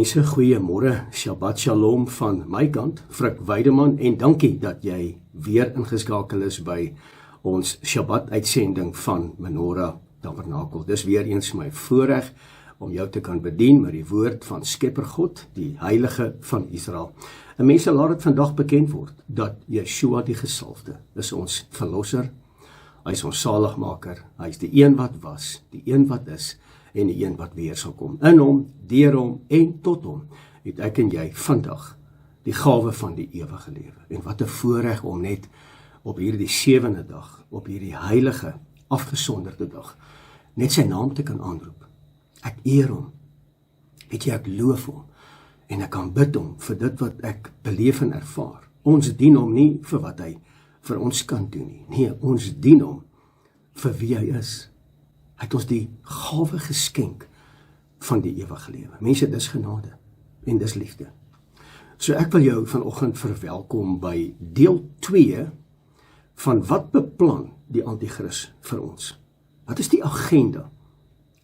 Mense, goeiemôre, Shabbat Shalom van my kant, Frik Weideman, en dankie dat jy weer ingeskakel is by ons Shabbat uitsending van Menorah Tabernakel. Dis weer eens my voorreg om jou te kan bedien met die woord van Skepper God, die Heilige van Israel. En mense, laat dit vandag bekend word dat Yeshua die gesalfde is ons verlosser, hy is ons saligmaker, hy is die een wat was, die een wat is, en die een wat weer sal kom. In hom, deur hom en tot hom het ek en jy vandag die gawe van die ewige lewe. En wat 'n voorreg om net op hierdie 7de dag, op hierdie heilige, afgesonderde dag, net sy naam te kan aanroep. Ek eer hom. Weet jy, ek loof hom. En ek kan bid hom vir dit wat ek beleef en ervaar. Ons dien hom nie vir wat hy vir ons kan doen nie. Nee, ons dien hom vir wie hy is. Hy het ons die gawe geskenk van die ewige lewe. Mense, dis genade en dis liefde. So ek wil jou vanoggend verwelkom by deel 2 van wat beplan die Antichrist vir ons. Wat is die agenda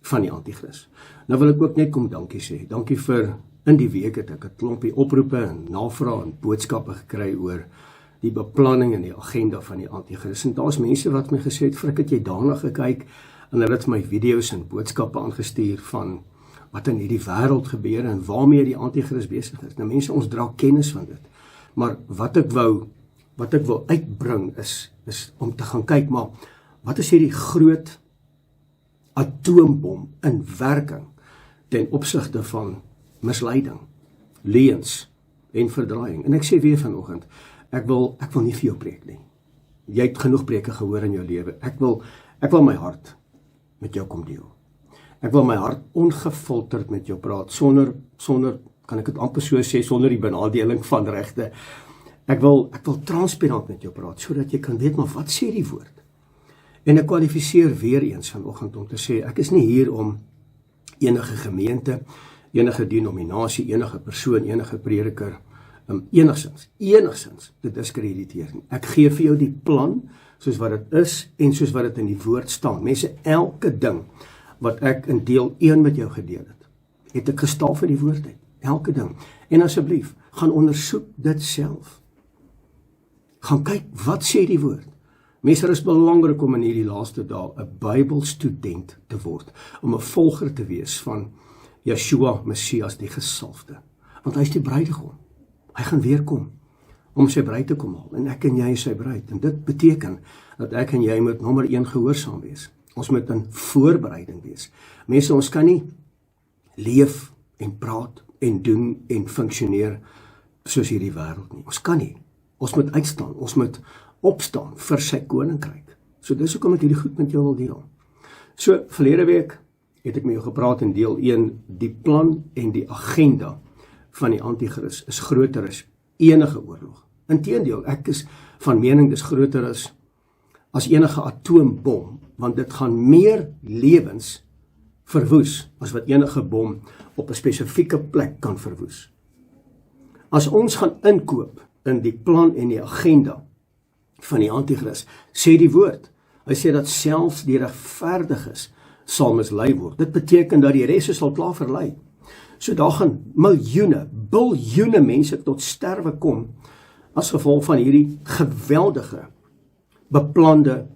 van die Antichrist? Nou wil ek ook net kom dankie sê. Dankie vir, in die week het ek 'n klompie oproepe en navrae en boodskappe gekry oor die beplanning en die agenda van die Antichrist. En daar's mense wat my gesê het, Frik, het jy daarna gekyk? En hulle het my video's en boodskappe aangestuur van wat in hierdie wêreld gebeur en waarmee die Antichrist besig is. Nou mense, ons dra kennis van dit. Maar wat ek wou uitbring is om te gaan kyk, maar wat is hierdie groot atoombom in werking ten opsigte van misleiding, leuns en verdraaiing. En ek sê weer vanoggend, ek wil nie vir jou preek nie. Jy het genoeg preke gehoor in jou lewe. Ek wil my hart met jou kom deel. Ek wil my hart ongefilterd met jou praat, sonder, kan ek het amper so sê, sonder die benadeling van regte. Ek wil transparant met jou praat, sodat jy kan weet, maar wat sê die woord? En ek kwalifiseer weer eens vanoggend om te sê, ek is nie hier om enige gemeente, enige denominasie, enige persoon, enige prediker, enigszins te diskrediteer nie. Ek gee vir jou die plan, soos wat dit is, en soos wat dit in die woord staan. Mense, elke ding wat ek in deel 1 met jou gedeel het ek gestaal vir die woord uit. Elke ding. En asseblief, gaan ondersoek dit self. Gaan kyk, wat sê die woord? Mense, is belangrik om in hierdie laaste dae 'n Bybelstudent te word, om 'n volger te wees van Yeshua, Messias, die gesalfde. Want hy is die bruidegom. Hy gaan weer kom om sy bruid te kom haal, en ek en jy is sy bruid, en dit beteken dat ek en jy moet nommer 1 gehoorsaam wees. Ons moet in voorbereiding wees. Mense, ons kan nie leef en praat en doen en funksioneer soos hierdie wêreld nie. Ons kan nie. Ons moet uitstaan, ons moet opstaan vir sy koninkryk. So dis hoekom ek hierdie goed met jou wil deel. So, verlede week het ek met jou gepraat in deel 1, die plan en die agenda van die Antichrist is groter as enige oorlog. Inteendeel, ek is van mening dis groter as enige atoombom, want dit gaan meer lewens verwoes as wat enige bom op 'n spesifieke plek kan verwoes. As ons gaan inkoop in die plan en die agenda van die Antichrist, sê die woord, hy sê dat selfs die regverdiges sal mislei word. Dit beteken dat die res sal klaar verlei. So daar gaan miljoene, biljoene mense tot sterwe kom as gevolg van hierdie geweldige, beplande,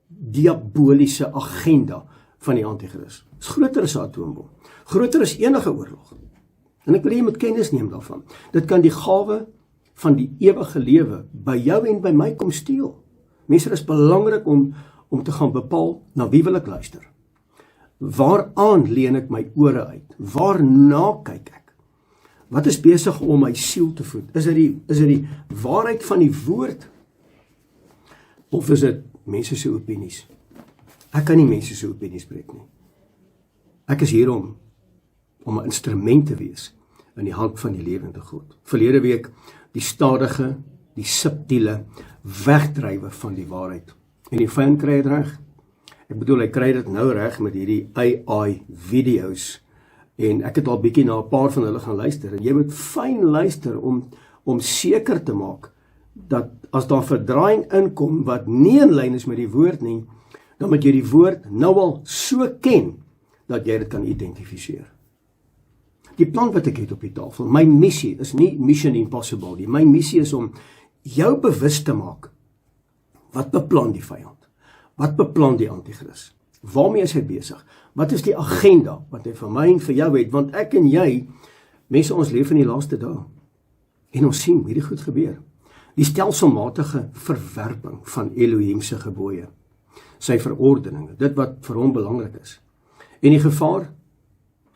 diaboliese agenda van die Antichrist. Het is groter as 'n atoombom, groter as enige oorlog. En ek wil jy moet kennis neem daarvan. Dit kan die gawe van die ewige lewe by jou en by my kom steel. Mense, is belangrik om te gaan bepaal, na wie wil ek luister? Waaraan leen ek my ore uit? Waarna kyk ek? Wat is besig om my siel te voed? Is dit die waarheid van die woord? Of is dit mense se opinies? Ek kan nie mense se opinies breek nie. Ek is hier om 'n instrument te wees in die hand van die lewende God. Verlede week die stadige, die subtiele wegdrywe van die waarheid. En die vyand kry dit reg. Ek bedoel, hy kry dit nou reg met hierdie AI video's. En ek het al bietjie na 'n paar van hulle gaan luister. En jy moet fyn luister om seker te maak dat as daar verdraaiing inkom wat nie in lyn is met die woord nie, dan moet jy die woord nou al so ken dat jy dit kan identifiseer. Die plan wat ek het op die tafel, my missie is nie mission impossible nie. My missie is om jou bewus te maak. Wat beplan die vyand? Wat beplan die anti-kris? Waarmee is hy besig? Wat is die agenda wat hy vir my en vir jou het? Want ek en jy, mense, ons leef in die laaste dae. En ons sien hierdie goed gebeur. Die stelselmatige verwerping van Elohim se gebooie, sy verordeninge, dit wat vir hom belangrik is. En die gevaar,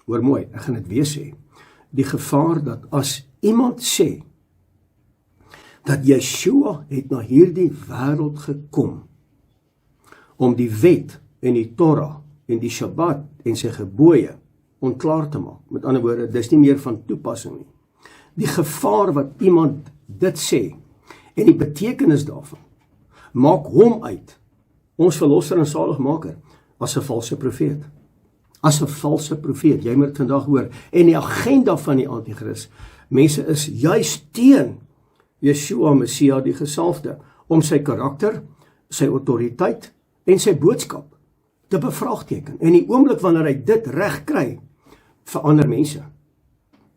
hoor mooi, ek gaan dit weer sê, die gevaar dat as iemand sê, dat Yeshua het na hierdie wêreld gekom, om die wet en die Torah en die Shabbat en sy gebooie onklaar te maak. Met ander woorde, dis nie meer van toepassing nie. Die gevaar wat iemand dit sê, en die betekenis daarvan, maak hom uit, ons verlosser en saligmaker, as 'n valse profeet. As 'n valse profeet, jy moet dit vandag hoor. En die agenda van die anti-kris, mense is juist teen Yeshua Messia die gesalfde, om sy karakter, sy autoriteit en sy boodskap te bevraagteken. En die oomblik wanneer hy dit reg kry, verander mense.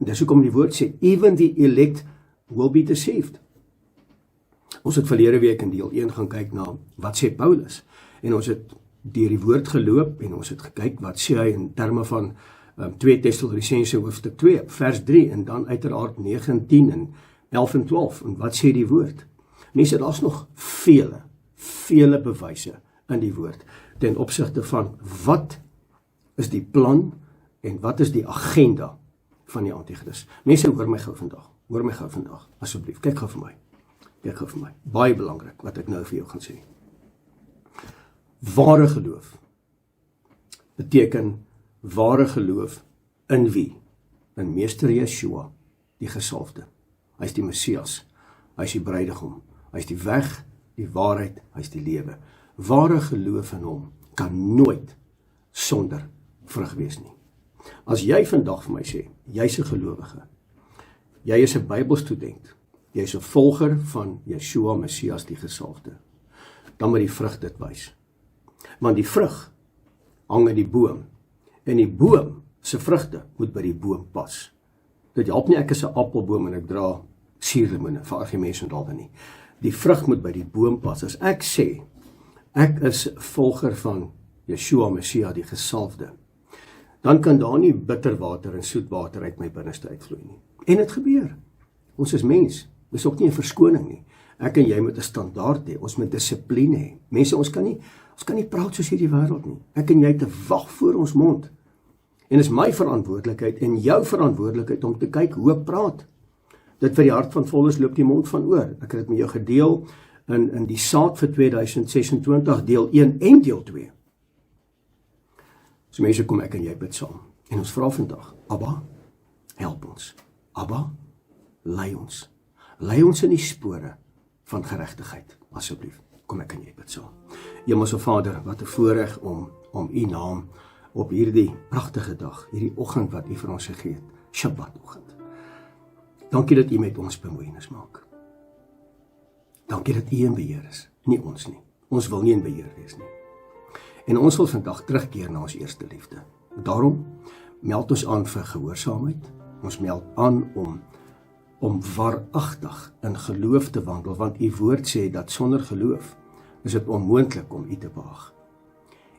En dis hoekom die woord sê, even the elect will be deceived. Ons het verlede week in deel 1 gaan kyk na wat sê Paulus, en ons het deur die woord geloop, en ons het gekyk wat sê hy in terme van 2 Tessalonisense hoofstuk 2, vers 3, en dan uiteraard 9 en 10 en 11 en 12, en wat sê die woord? Mense, daar's nog vele bewyse in die woord, ten opsigte van wat is die plan, en wat is die agenda van die anti-kris. Mense, hoor my gou vandag, asseblief, kyk gou vir my, baie belangrik wat ek nou vir jou gaan sê. Ware geloof beteken ware geloof in wie? In Meester Yeshua, die gesalfde. Hy is die Messias, hy is die bruidegom, hy is die weg, die waarheid, hy is die lewe. Ware geloof in hom kan nooit sonder vrug wees nie. As jy vandag vir my sê, jy is 'n gelowige, jy is 'n Bybelstudent, jy is 'n volger van Yeshua Messias die gesalfde, dan moet die vrug dit wys. Want die vrug hang in die boom, en die boom se vrugte moet by die boom pas. Dit help nie ek is 'n appelboom en ek dra suurlemoene, vir argie mense onthou nie. Die vrug moet by die boom pas. As ek sê, ek is volger van Yeshua Messia die gesalfde, dan kan daar nie bitterwater en soetwater uit my binneste uitvloei nie. En dit gebeur. Ons is mens. Dis ook nie 'n verskoning nie. Ek en jy moet 'n standaard hê. Ons moet dissipline hê. Mense, ons kan nie praat soos hierdie wêreld nie. Ek en jy te wag voor ons mond. En is my verantwoordelikheid en jou verantwoordelikheid om te kyk hoe ek praat. Dit vir die hart van volles loop die mond van oor. Ek het dit met jou gedeel in die saad vir 2026, deel 1 en deel 2. So mense, kom ek en jy bid saam. En ons vra vandag, Abba, help ons. Abba, lei ons. Lei ons in die spore van geregtigheid, asseblief. Kom ek en jy bid saam. Hemelse Vader, wat 'n voorreg om u naam op hierdie pragtige dag, hierdie oggend wat u vir ons gegee het, Shabbatoggend. Dankie dat u met ons bemoeienis maak. Dankie dat u in beheer is, nie ons nie. Ons wil nie in beheer wees nie. En ons wil vandag terugkeer na ons eerste liefde. Daarom meld ons aan vir gehoorsaamheid. Ons meld aan om waaragtig in geloof te wandel, want u woord sê dat sonder geloof is dit onmoontlik om u te behaag.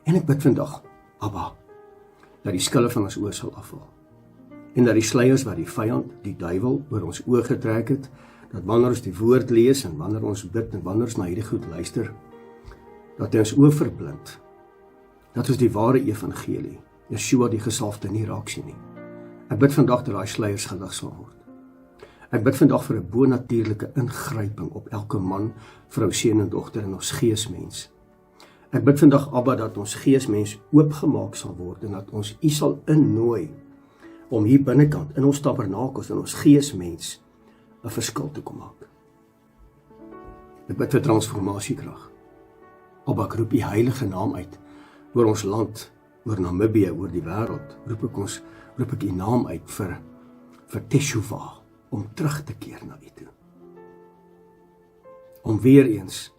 En ek bid vandag, Abba, dat die skille van ons oë sal afval. En dat die sluiers wat die vyand, die duiwel, oor ons oë getrek het, dat wanneer ons die woord lees en wanneer ons bid en wanneer ons na hierdie goed luister, dat hy ons oë verblind, dat ons die ware evangelie, Yeshua die gesalfde, nie raak sien nie. Ek bid vandag dat daai sluiers gelig sal word. Ek bid vandag vir 'n bonatuurlike ingryping op elke man, vrou, seun en dogter in ons geesmens. Ek bid vandag, Abba, dat ons geesmens oopgemaak sal word en dat ons u sal innooi om hier binnekant in ons tabernakels in ons geesmens 'n verskil te kom maak. Ek bid vir transformasiekrag. Abba, ek roep u heilige naam uit oor ons land, oor Namibië, oor die wêreld. Roep ek u naam uit vir Teshuvah, om terug te keer na u toe. Om weer eens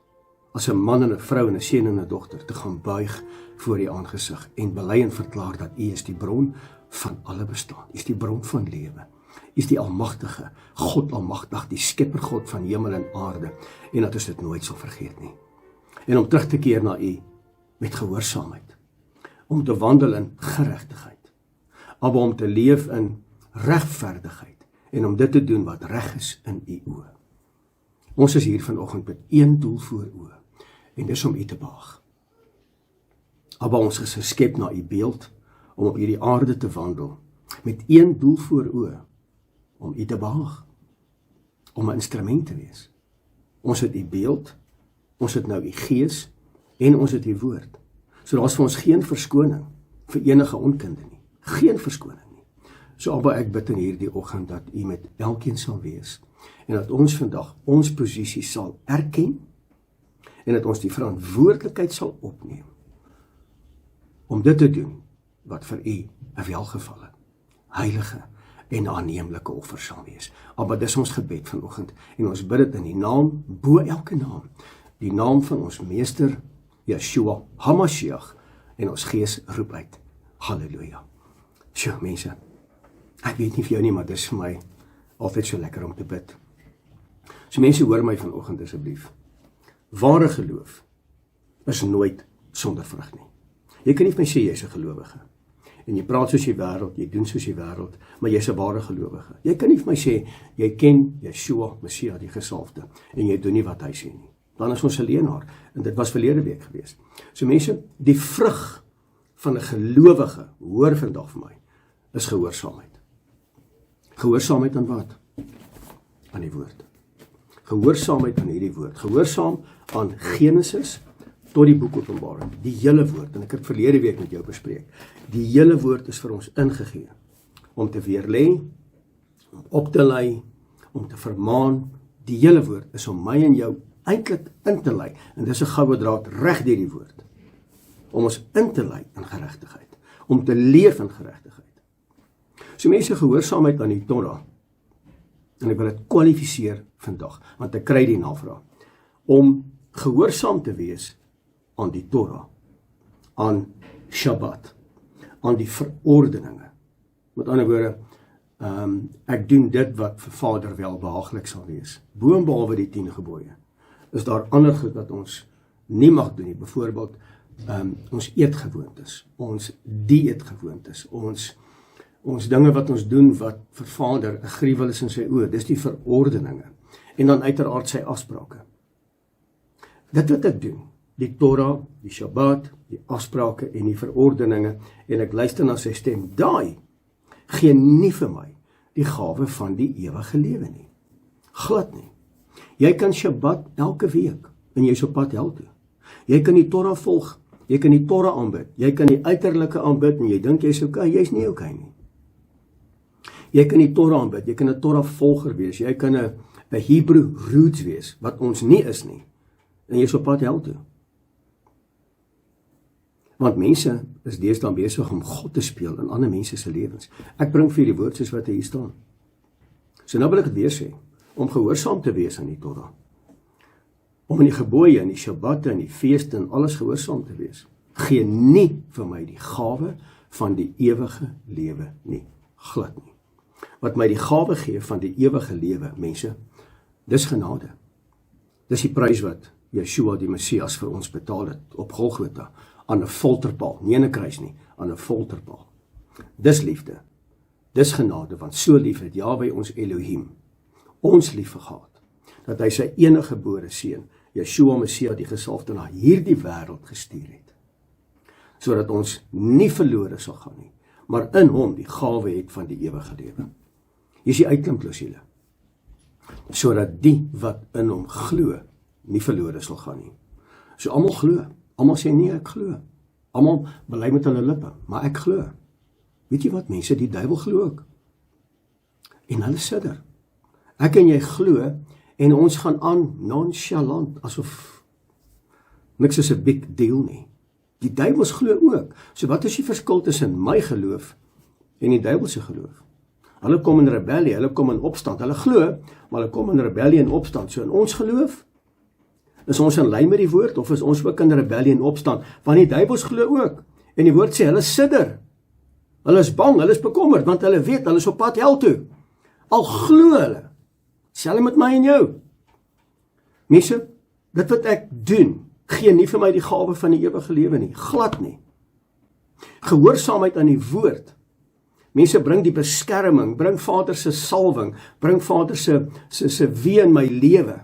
as 'n man en 'n vrou en 'n seun en 'n dogter te gaan buig voor u aangesig en bely en verklaar dat u is die bron van alle bestaan. U is die bron van lewe. U is die almagtige, God almagtig, die skepper God van hemel en aarde, en dat ons dit nooit sal vergeet nie. En om terug te keer na U, met gehoorsaamheid, om te wandel in geregtigheid, maar om te leef in regverdigheid, en om dit te doen wat reg is in U oë. Ons is hier vanoggend met een doel voor oë, en dis om U te behaag. Abba, ons is geskep na U beeld, om op hierdie aarde te wandel, met een doel voor oë, om U te behaag, om 'n instrument te wees. Ons het U beeld, ons het nou U gees, en ons het U woord. So daar is vir ons geen verskoning, vir enige onkunde nie, geen verskoning nie. So Abba, ek bid in hierdie oggend, dat U met elkeen sal wees, en dat ons vandag ons posisie sal erken, en dat ons die verantwoordelikheid sal opneem, om dit te doen, wat vir U 'n welgevalle, heilige en aanneemlike offer sal wees. Maar dis ons gebed vanoggend, en ons bid dit in die naam, bo elke naam, die naam van ons meester, Yeshua HaMashiach, en ons gees roep uit, halleluja. Sjoe, mense, ek weet nie vir jou nie, maar dis vir my altyd so lekker om te bid. So mense, hoor my vanoggend asseblief. Ware geloof is nooit sonder vrug nie. Jy kan nie vir my sê jy is 'n gelowige, en jy praat soos die wêreld, jy doen soos die wêreld, maar jy is 'n ware gelowige. Jy kan nie vir my sê, jy ken Yeshua, Messia, die gesalfde, en jy doen nie wat hy sê nie. Dan is ons 'n leienaar, en dit was verlede week gewees. So mense, die vrug van 'n gelowige, hoor vandag vir my, is gehoorsaamheid. Gehoorsaamheid aan wat? Aan die woord. Gehoorsaamheid aan hierdie woord. Gehoorsaam aan Genesis tot die boek Openbaring. Die hele woord, en ek het verlede week met jou bespreek. Die hele woord is vir ons ingegee, om te weerlê, om op te lei, om te vermaan. Die hele woord is om my en jou eintlik in te lei, en dis 'n goue draad reg deur die woord, om ons in te lei in geregtigheid, om te leef in geregtigheid. So mense, gehoorsaamheid aan die Torah, en ek wil dit kwalifiseer vandag, want ek kry die navraag, om gehoorsaam te wees aan die Torah, aan Shabbat, aan die verordeninge. Met ander woorde, ek doen dit wat vir Vader welbehaaglik sal wees. Boonbehalwe die 10 gebooie, is daar ander goed wat ons nie mag doen nie. Byvoorbeeld, ons eetgewoontes, ons dieetgewoontes, ons dinge wat ons doen wat vir Vader 'n gruwel is in sy oë, dis die verordeninge. En dan uiteraard sy afsprake. Dit wat ek doen, die Torah, die Shabbat, die afsprake en die verordeninge, en ek luister na sy stem, daai gee nie vir my die gawe van die ewige lewe nie. Glad nie. Jy kan Shabbat elke week, en jy is op pad hel toe. Jy kan die Torah volg, jy kan die Torah aanbid, jy kan die uiterlike aanbid, en jy dink jy is okay, jy is nie okay nie. Jy kan die Torah aanbid, jy kan 'n Torah volger wees, jy kan 'n Hebrew roots wees, wat ons nie is nie, en jy is op pad hel toe. Want mense is deesdae besig om God te speel in ander mense se lewens. Ek bring vir die woord soos wat hier staan. So nou wil ek dit weer sê, om gehoorsaam te wees aan die Torah, om in die gebooie, in die Shabbatte, in die feeste, en alles gehoorsaam te wees, gee nie vir my die gawe van die ewige lewe nie. Glad nie. Wat my die gawe gee van die ewige lewe, mense, dis genade. Dis die prys wat Yeshua die Messias vir ons betaal het, op Golgotha, aan 'n folterpaal, nie 'n kruis nie, aan 'n folterpaal. Dis liefde, dis genade, want so lief het Jahwe ons Elohim, ons lief gehad, dat hy sy enige gebore seun, Yeshua Messia die gesalfde, na hierdie wêreld gestuur het, sodat ons nie verlore sal gaan nie, maar in hom die gawe het van die ewige lewe. Hier is die uitklimklausule, sodat die wat in hom glo, nie verlore sal gaan nie. So almal glo, almal sê nee, ek glo. Almal bely met hulle lippe, maar ek glo. Weet jy wat mense, die duiwel glo ook. En hulle sidder. Ek en jy glo, en ons gaan aan nonchalant, asof niks is 'n big deal nie. Die duiwels glo ook. So wat is die verskil tussen my geloof en die duiwel se geloof? Hulle kom in rebellie, hulle kom in opstand. Hulle glo, maar hulle kom in rebellie en opstand. So in ons geloof, is ons in lyn met die woord, of is ons ook in rebellie en opstand? Want die duiwels glo ook. En die woord sê, hulle sidder. Hulle is bang, hulle is bekommerd, want hulle weet, hulle is op pad hel toe. Al glo hulle, selfs met my en jou. Mense, dit wat ek doen, gee nie vir my die gawe van die ewige lewe nie, glad nie. Gehoorsaamheid aan die woord. Mense bring die beskerming, bring Vader se salwing, bring Vader se wee in my lewe.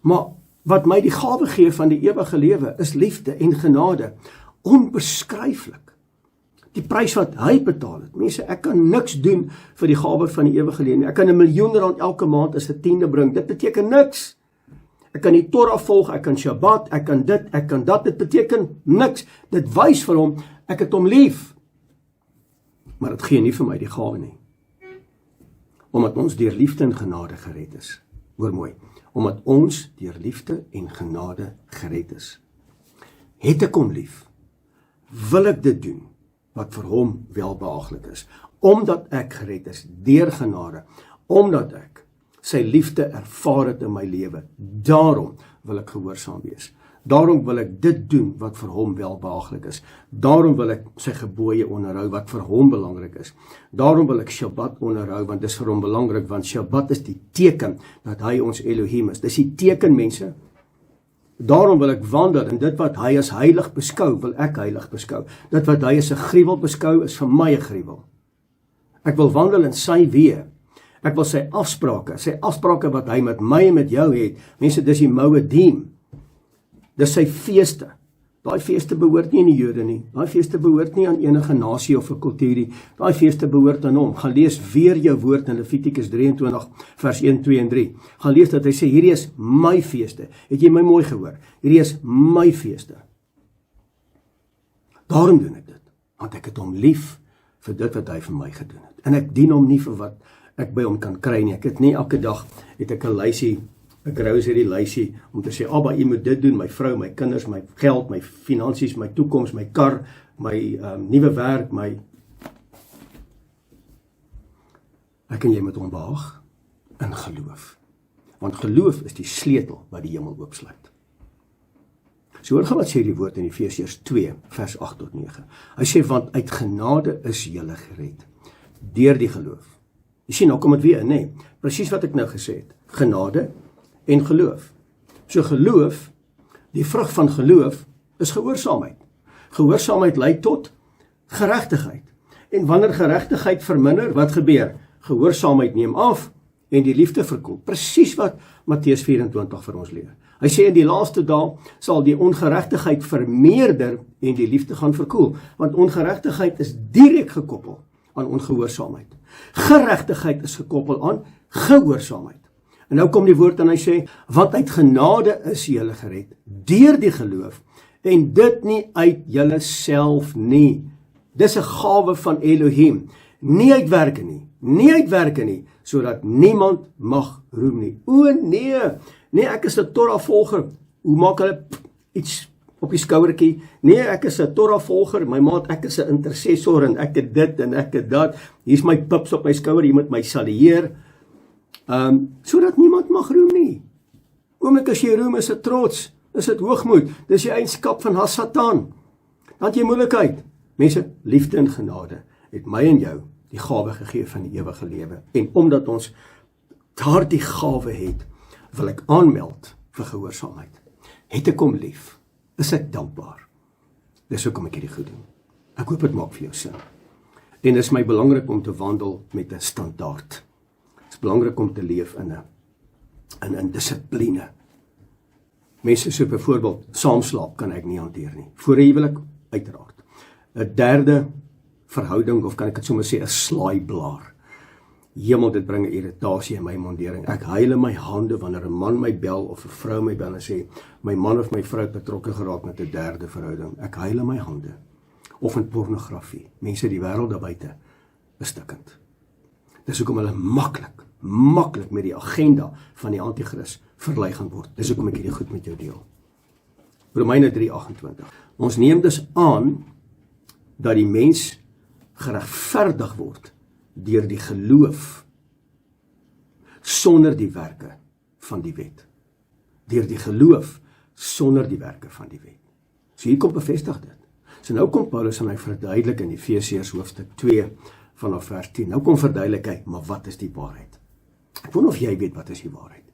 Maar wat my die gawe gee van die ewige lewe, is liefde en genade, onbeskryflik. Die prys wat hy betaal het. Mense, ek kan niks doen vir die gawe van die ewige lewe nie. Ek kan R1 miljoen elke maand as 'n tiende bring. Dit beteken niks. Ek kan die Torah volg, ek kan Shabbat, ek kan dit, ek kan dat. Dit beteken niks. Dit wys vir hom, ek het hom lief. Maar dit gee nie vir my die gawe nie. Omdat ons deur liefde en genade gered is. Hoor mooi. Omdat ons deur liefde en genade gered is. Het ek hom lief? Wil ek dit doen wat vir hom welbehaaglik is? Omdat ek gered is deur genade, omdat ek sy liefde ervaar het in my lewe. Daarom wil ek gehoorsaam wees. Daarom wil ek dit doen wat vir hom welbehaaglik is. Daarom wil ek sy gebooie onderhou wat vir hom belangrik is. Daarom wil ek Shabbat onderhou want dit is vir hom belangrik, want Shabbat is die teken dat hy ons Elohim is. Dis die teken, mense. Daarom wil ek wandel in dit wat hy as heilig beskou, wil ek heilig beskou. Dit wat hy as 'n gruwel beskou, is vir my 'n gruwel. Ek wil wandel in sy weë. Ek wil sy afsprake wat hy met my en met jou het. Mense, dis die Moedim. Dis sy feeste. Daai feeste behoort nie aan die Jode nie. Daai feeste behoort nie aan enige nasie of 'n kultuur nie. Daai feeste behoort aan hom. Gaan lees weer jou woord in Levitikus 23 vers 1, 2 en 3. Gaan lees dat hy sê, hierdie is my feeste. Het jy my mooi gehoor? Hierdie is my feeste. Daarom doen ek dit, want ek het hom lief vir dit wat hy vir my gedoen het. En ek dien hom nie vir wat ek by hom kan kry nie. Ek het nie elke dag, het ek 'n lysie, 'n grocery lysie, om te sê, Abba, jy moet dit doen, my vrou, my kinders, my geld, my finansies, my toekoms, my kar, my nuwe werk, Ek en jy moet hom behaag in geloof. Want geloof is die sleutel wat die hemel oopsluit. So hoor gaan wat sê die woord in Efesiërs 2, vers 8 tot 9. Hy sê, want uit genade is julle gered, deur die geloof. Jy sien, nou kom het weer in, nee, presies wat ek nou gesê het, genade en geloof. So geloof, die vrug van geloof, is gehoorsaamheid. Gehoorsaamheid lei tot geregtigheid. En wanneer geregtigheid verminder, wat gebeur? Gehoorsaamheid neem af en die liefde verkoel. Presies wat Matteus 24 vir ons leer. Hy sê in die laaste dae sal die ongeregtigheid vermeerder en die liefde gaan verkoel. Want ongeregtigheid is direk gekoppel aan ongehoorsaamheid. Geregtigheid is gekoppel aan gehoorsaamheid. En nou kom die woord en hy sê, want uit genade is julle gered, deur die geloof, en dit nie uit julle self nie. Dis 'n gawe van Elohim, nie uit werke nie, sodat niemand mag roem nie. O nee, ek is 'n Torah volger. Hoe maak hulle iets op die skouertjie? Nee, ek is 'n Torah volger, my maat, ek is 'n intercessor en ek het dit en ek het dat. Hier's my pips op my skouer, jy moet my salueer. Sodat niemand mag roem nie. Oomblik as jy roem, is dit trots, is dit hoogmoed, dis die eienskap van Satan. Dan het jy moeilikheid. Mense, liefde en genade het my en jou die gawe gegee van die ewige lewe. En omdat ons daardie gawe het, wil ek aanmeld vir gehoorsaamheid. Het ek hom lief? Is ek dankbaar? Dis hoekom ek hierdie goed doen. Ek hoop dit maak vir jou sin. En dit is my belangrik om te wandel met 'n standaard. Het is belangrik om te leef in dissipline. Mense so byvoorbeeld, saamslaap kan ek nie hanteer nie. Voor 'n huwelik, uiteraard. 'n derde verhouding, of kan ek dit sommer sê, 'n slaaiblaar. Hemel, dit bring 'n irritasie in my mondering. Ek huil in my hande wanneer 'n man my bel of 'n vrou my bel en sê, my man of my vrou het betrokke geraak met 'n derde verhouding. Ek huil in my hande. Of in pornografie. Mense, die wêreld daar buite is stikkend. Dis hoekom hulle maklik met die agenda van die anti-kris verlei gaan word. Dis hoekom ek hierdie goed met jou deel. Romeine 3:28. Ons neem dus aan dat die mens geregverdig word deur die geloof sonder die werke van die wet. Deur die geloof sonder die werke van die wet. So hier kom bevestig dit. So nou kom Paulus en hy verduidelik in Efesiërs hoofstuk 2 vanaf vers 10. Nou kom verduidelik hy, maar wat is die waarheid? Ek wonder of jy weet wat is die waarheid.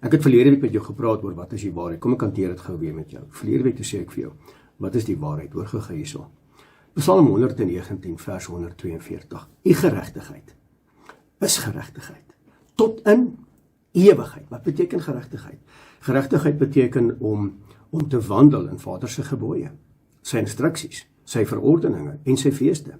Ek het verlede week met jou gepraat oor wat is die waarheid. Kom ek hanteer dit gou weer met jou. Verlede week sê ek vir jou, wat is die waarheid? Hoor gou hierso. Psalm 119 vers 142. U geregtigheid is geregtigheid tot in ewigheid. Wat beteken geregtigheid? Geregtigheid beteken om te wandel in Vader se gebooie, sy instruksies, sy verordeninge en sy feeste.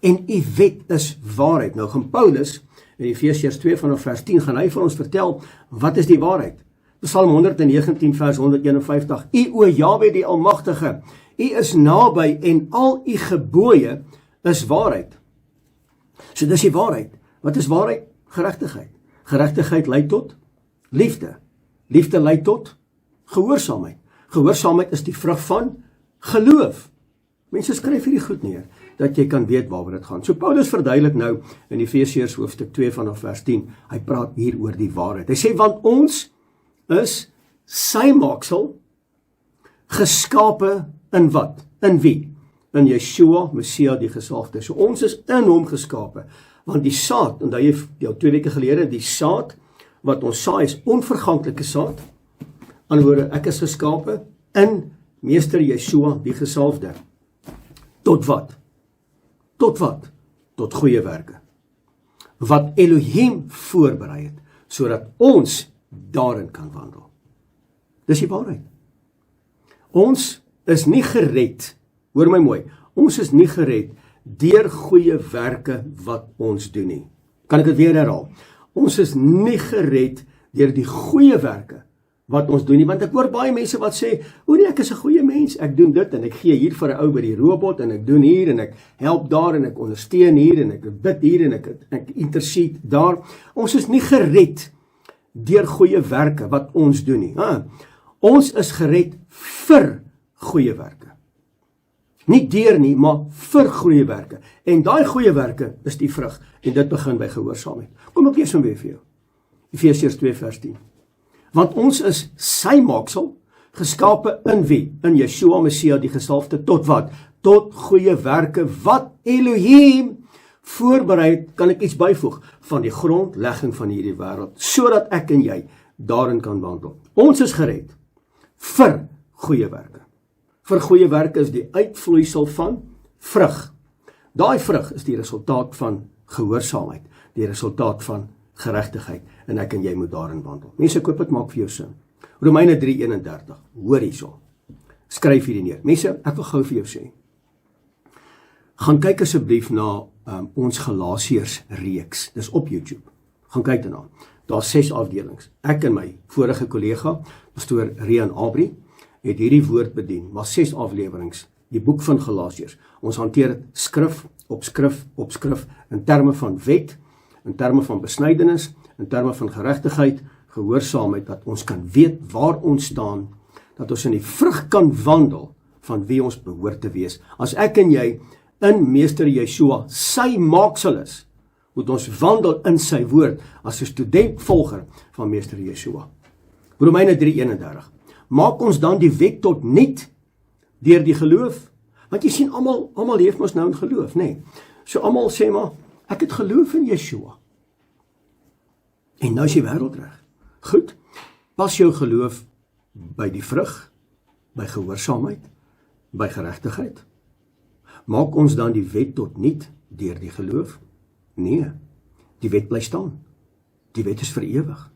En u wet is waarheid. Nou gaan Paulus in Efesiërs 2 vanaf vers 10 gaan hy vir ons vertel wat is die waarheid. Psalm 119 vers 151. U o Jahwe die Almagtige, u is naby en al u gebooie is waarheid. So dis die waarheid. Wat is waarheid? Geregtigheid. Geregtigheid lei tot liefde. Liefde lei tot gehoorsaamheid. Gehoorsaamheid is die vrug van geloof. Mense skryf hierdie goed neer, dat jy kan weet waaroor dit gaan. So Paulus verduidelik nou in Efesiërs hoofstuk 2 vanaf vers 10, hy praat hier oor die waarheid. Hy sê, want ons is sy maaksel, geskape in wat? In wie? In Yeshua, Messia, die gesalfde. So ons is in hom geskape, want die saad, en dat jy jou 2 weke gelede, die saad, wat ons saai is onverganklike saad, aan woorde, ek is geskape in Meester Yeshua, die gesalfde. Tot wat? Tot wat? Tot goeie werke. Wat Elohim voorberei het, sodat ons daarin kan wandel. Dis die waarheid. Ons is nie gered, hoor my mooi, ons is nie gered deur goeie werke wat ons doen nie. Kan ek dit weer herhaal? Ons is nie gered deur die goeie werke wat ons doen nie, want ek hoor baie mense wat sê, o nee, ek is 'n goeie mens, ek doen dit, en ek gee hier vir 'n ou by die robot, en ek doen hier, en ek help daar, en ek ondersteun hier, en ek bid hier, en ek intercede daar. Ons is nie gered deur goeie werke wat ons doen nie. Ons is gered vir goeie werke. Nie deur nie, maar vir goeie werke. En daai goeie werke is die vrug, en dit begin by gehoorsaamheid. Kom ek lees hom weer vir jou. Efesiërs 2 vers 10. Want ons is sy maaksel, geskape in wie? In Yeshua Messia, die gesalfde, tot wat? Tot goeie werke, wat Elohim voorberei het, kan ek iets byvoeg, van die grondlegging van hierdie wêreld, sodat ek en jy daarin kan wandel. Ons is gered vir goeie werke. Vir goeie werke is die uitvloeisel van vrug. Daai vrug is die resultaat van gehoorsaamheid, die resultaat van geregtigheid, en ek en jy moet daarin wandel. Mense, ek hoop dit maak vir jou sin. Romeine 3:31, hoor hierso. Skryf hierdie neer. Mense, ek wil gou vir jou sê, gaan kyk asseblief na ons Galasiërs reeks, dis op YouTube. Gaan kyk daarna. Daar's 6 afdelings. Ek en my vorige kollega, pastoor Rian Abri, het hierdie woord bedien, maar 6 afleweringe, die boek van Galasiërs. Ons hanteer dit skrif op skrif op skrif, in terme van wet, in terme van besnydenis, in terme van geregtigheid, gehoorsaamheid, dat ons kan weet waar ons staan, dat ons in die vrug kan wandel van wie ons behoort te wees. As ek en jy in Meester Yeshua sy maaksel is, moet ons wandel in sy woord as 'n student-volger van Meester Yeshua. Romeine 3:31. Maak ons dan die wet tot niet deur die geloof? Want jy sien, almal leef mos nou in geloof, nê? Nee. So almal sê maar, ek het geloof in Yeshua. En nou is die wêreld reg. Goed, pas jou geloof by die vrug, by gehoorsaamheid, by geregtigheid? Maak ons dan die wet tot niet deur die geloof? Nee, die wet bly staan. Die wet is vir ewig.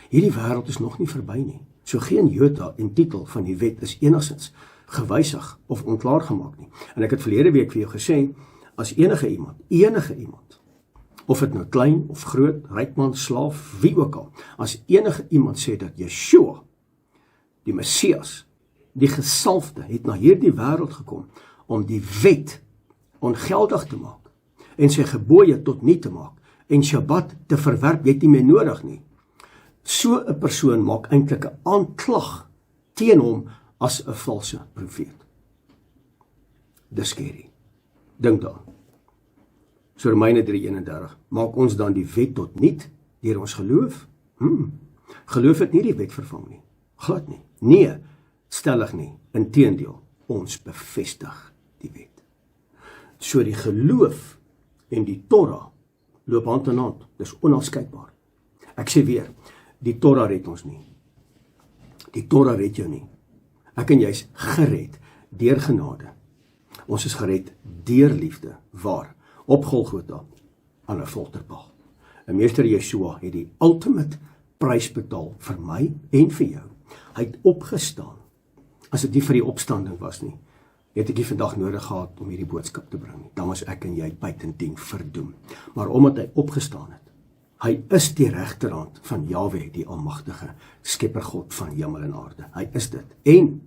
Hierdie wêreld is nog nie verby nie. So geen jota en titel van die wet is enigstens gewysig of onklaar gemaak nie. En ek het verlede week vir jou gesê, as enige iemand, of dit nou klein of groot, rykman, slaaf, wie ook al, as enige iemand sê dat Yeshua, die Messias, die gesalfde, het na hierdie wêreld gekom, om die wet ongeldig te maak, en sy gebooie tot niet te maak, en Shabbat te verwerp, jy het nie meer nodig nie. So 'n persoon maak eintlik 'n aanklag teen hom as 'n valse profeet. Dis skerry. Dink daaraan. So Romeine 3:31, maak ons dan die wet tot niet deur ons geloof? Geloof het nie die wet vervang nie. Glad nie. Nee, stellig nie. Inteendeel, ons bevestig die wet. So die geloof en die Torah loop hand in hand. Dis onafskeidbaar. Ek sê weer, die Torah red ons nie. Die Torah red jou nie. Ek en jy is gered deur genade. Ons is gered deur liefde. Waar? Op Golgotha, aan 'n folterpaal. En Meester Yeshua het die ultimate prys betaal vir my en vir jou. Hy het opgestaan. As dit nie vir die opstanding was nie, het ek nie vandag nodig gehad om hierdie boodskap te bring nie. Dan was ek en jy buitendien verdoem. Maar omdat hy opgestaan het, hy is die regterhand van Jahwe, die almagtige skepper God van hemel en aarde. Hy is dit. En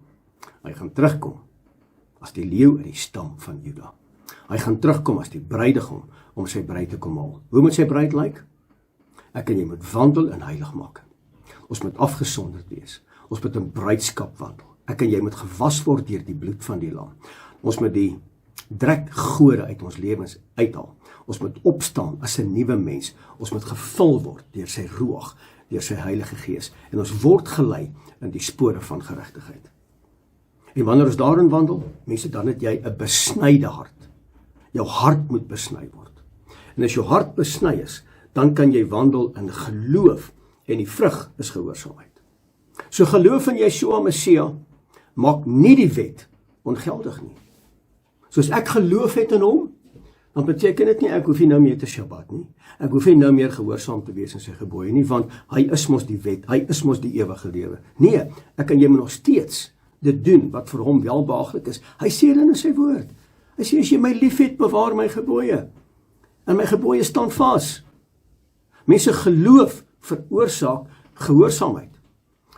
hy gaan terugkom as die leeu uit die stam van Juda. Hy gaan terugkom as die bruidegom om sy bruid te kom haal. Hoe moet sy bruid lyk? Ek en jy moet wandel in heiligmaking. Ons moet afgesonderd wees. Ons moet in bruidskap wandel. Ek en jy moet gewas word deur die bloed van die lam. Ons moet die drekgode uit ons lewens uithaal. Ons moet opstaan as 'n nuwe mens. Ons moet gevul word deur sy roeg, deur sy Heilige Gees. En ons word gelei in die spore van geregtigheid. En wanneer ons daarin wandel, mense, dan het jy 'n besnyde hart. Jou hart moet besny word. En as jou hart besny is, dan kan jy wandel in geloof en die vrug is gehoorsaamheid. So geloof in Yeshua Messia maak nie die wet ongeldig nie. Soos ek geloof het in hom, dan beteken dit nie ek hoef nie nou meer te Shabbat nie. Ek hoef nie nou meer gehoorsaam te wees in sy gebooie nie, want hy is mos die wet, hy is mos die ewige lewe. Nee, ek en jy moet nog steeds dit doen wat vir hom welbehaaglik is. Hy sê dit in sy woord. Hy sê as jy my liefhet, bewaar my gebooie. En my gebooie staan vas. Mense, geloof veroorsaak gehoorsaamheid.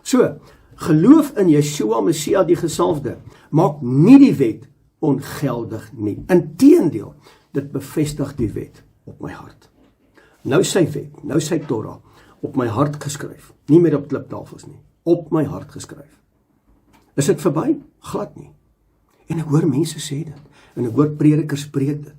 So, geloof in Yeshua Messia die gesalfde maak nie die wet ongeldig nie. Inteendeel, dit bevestig die wet op my hart. Nou sy wet, nou sy Torah op my hart geskryf, nie meer op kliptafels nie, op my hart geskryf. Is dit verby? Glad nie. En ek hoor mense sê dit, en ek hoor predikers preek dit.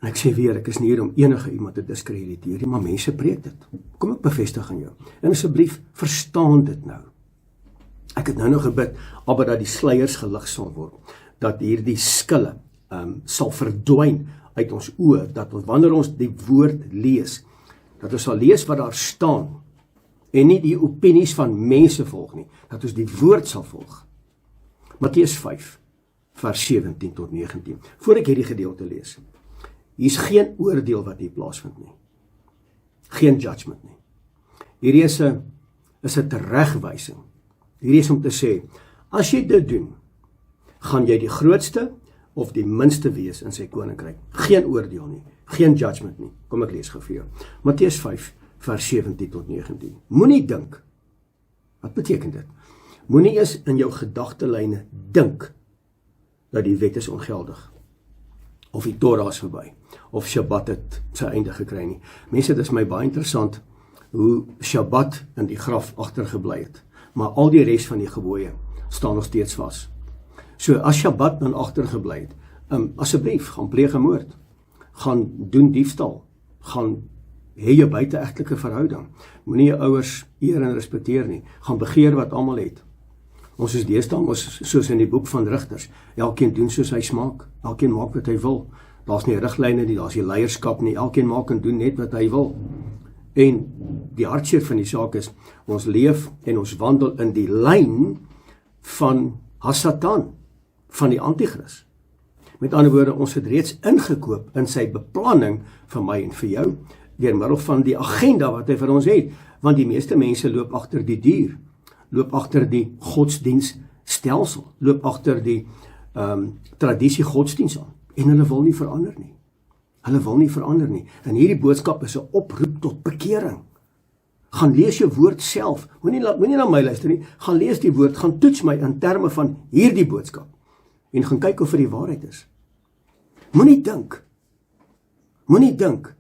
En ek sê weer, ek is nie hier om enige iemand te diskrediteer, maar mense preek dit. Kom ek bevestig aan jou. En asseblief, verstaan dit nou. Ek het nou nog gebid, aber dat die sluiers gelig sal word, dat hierdie skille sal verdwyn uit ons oë, dat ons, wanneer ons die woord lees, dat ons sal lees wat daar staan, en nie die opinies van mense volg nie, dat ons die woord sal volg. Matteus 5, vers 17 tot 19. Voor ek hierdie gedeelte lees, hier is geen oordeel wat hier plaasvind nie. Geen judgment nie. Hierdie is 'n teregwysing. Hierdie is om te sê, as jy dit doen, gaan jy die grootste of die minste wees in sy koninkryk. Geen oordeel nie, geen judgment nie. Kom ek lees gou vir jou. Matteus 5, vers 17 tot 19. Moenie dink, wat beteken dit? Moenie eens in jou gedagtelyne dink, dat die wet is ongeldig, of die Torah is verby, of Shabbat het sy einde gekry nie. Mense, dit is my baie interessant, hoe Shabbat in die graf agtergebly het, maar al die res van die gebooie staan nog steeds vas. So as Shabbat dan agtergebly het, asseblief, gaan pleeg 'n moord, gaan doen diefstal, gaan hê jou buiteegtelike verhouding, moenie jou ouers eer en respekteer nie, gaan begeer wat almal het. Ons is deesdae, ons soos in die boek van Rigters, elkeen doen soos hy smaak, elkeen maak wat hy wil, daar's nie riglyne nie, daar's nie leierskap nie, elkeen maak en doen net wat hy wil. En die hartseer van die saak is, ons leef en ons wandel in die lyn van Hasatan, van die Antichrist. Met ander woorde, ons het reeds ingekoop in sy beplanning vir my en vir jou, deur middel van die agenda wat hy vir ons het, want die meeste mense loop agter die dier, loop agter die godsdienststelsel, loop agter die tradisie godsdienst aan, en hulle wil nie verander nie. Hulle wil nie verander nie. En hierdie boodskap is 'n oproep tot bekering. Gaan lees jou woord self. Moenie na my luister nie. Gaan lees die woord, gaan toets my in terme van hierdie boodskap. En gaan kyk of dit die waarheid is. Moenie dink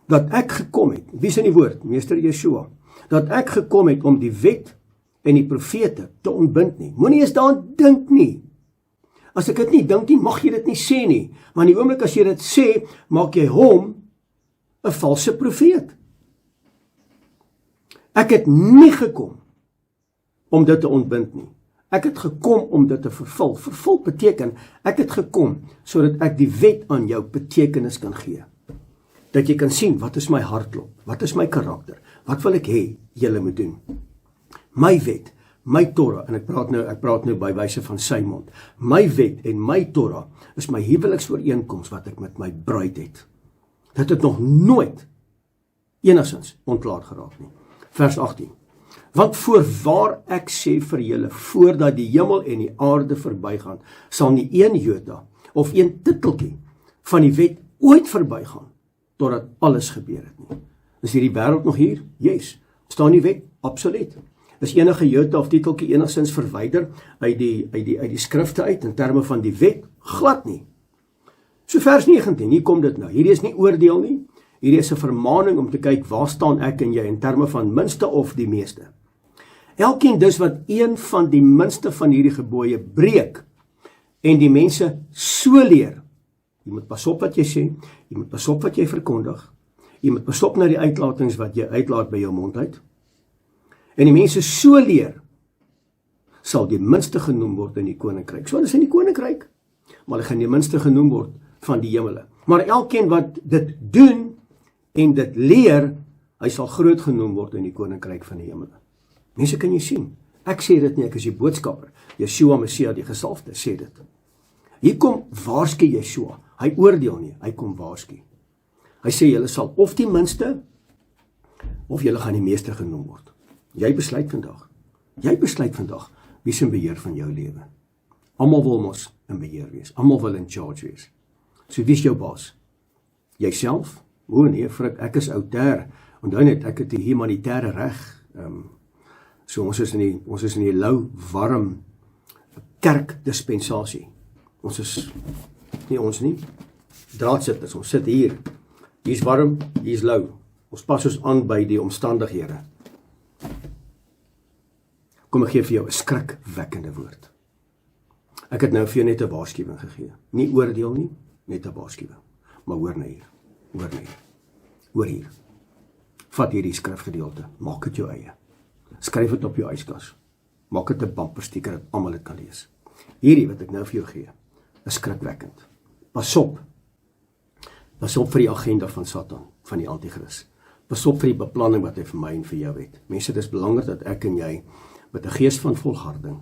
dat ek gekom het, wie is in die woord? Meester Yeshua. Dat ek gekom het om die wet en die profete te ontbind nie. Moenie eens daaraan dink nie. As ek dit nie dink nie, mag jy dit nie sê nie. Maar in die oomblik as jy dit sê, maak jy hom 'n valse profeet. Ek het nie gekom om dit te ontbind nie. Ek het gekom om dit te vervul. Vervul beteken, ek het gekom sodat ek die wet aan jou betekenis kan gee. Dat jy kan sien, wat is my hartklop, wat is my karakter, wat wil ek hê julle moet doen. My wet, my Torah, en ek praat nou by wyse van sy mond, my wet en my Torah is my huweliksooreenkoms wat ek met my bruid het. Dit het nog nooit enigstens ontklaar geraak nie. Vers 18. Want voorwaar ek sê vir julle, voordat die hemel en die aarde verbygaan, sal nie een jota of een titeltjie van die wet ooit verbygaan, totdat alles gebeur het nie. Is hierdie wêreld nog hier? Yes. Staan die wet? Absoluut. Is enige jota of titeltjie enigstens verwyder uit die skrifte uit, in terme van die wet? Glad nie. So vers 19, hier kom dit nou. Hierdie is nie oordeel nie. Hierdie is 'n vermaaning om te kyk, waar staan ek en jy in terme van minste of die meeste. Elkeen dus wat een van die minste van hierdie gebooie breek, en die mense so leer, jy moet pas op wat jy sê, jy moet pas op wat jy verkondig, jy moet pas op na die uitlatings wat jy uitlaat by jou mond uit, en die mense so leer, sal die minste genoem word in die koninkryk. So is in die koninkryk, maar hulle gaan die minste genoem word van die hemele. Maar elkeen wat dit doen, en dit leer, hy sal groot genoem word in die koninkryk van die hemele. Mense, kan jy sien, ek sê dit nie, ek is die boodskapper, Yeshua Messia, die gesalfde, sê dit. Hier kom waarsku Yeshua, hy oordeel nie, hy kom waarsku. Hy sê, julle sal of die minste, of julle gaan die meeste genoem word. Jy besluit vandag, wie is in beheer van jou lewe. Almal wil mos in beheer wees, almal wil in charge wees. So wie is jou baas? Jyself? O nee, frik, ek is outer, onthou net, ek het die humanitêre reg, so ons is in die lou, warm kerkdispensasie. Ons is nie draadsitters, ons sit hier is warm, hier is lou, ons pas ons aan by die omstandighede. Kom ek gee vir jou 'n skrikwekkende woord. Ek het nou vir jou net 'n waarskuwing gegee, nie oordeel nie, net 'n waarskuwing, maar hoor na hier, hoor hier, vat hierdie skrifgedeelte, maak dit jou eie. Skryf dit op jou yskas. Maak dit 'n bumper sticker dat almal dit kan lees. Hierdie wat ek nou vir jou gee, is skrikwekkend. Pas op. Pas op vir die agenda van Satan, van die anti-kris. Pas op vir die beplanning wat hy vir my en vir jou het. Mense, dit is belangrik dat ek en jy met 'n gees van volharding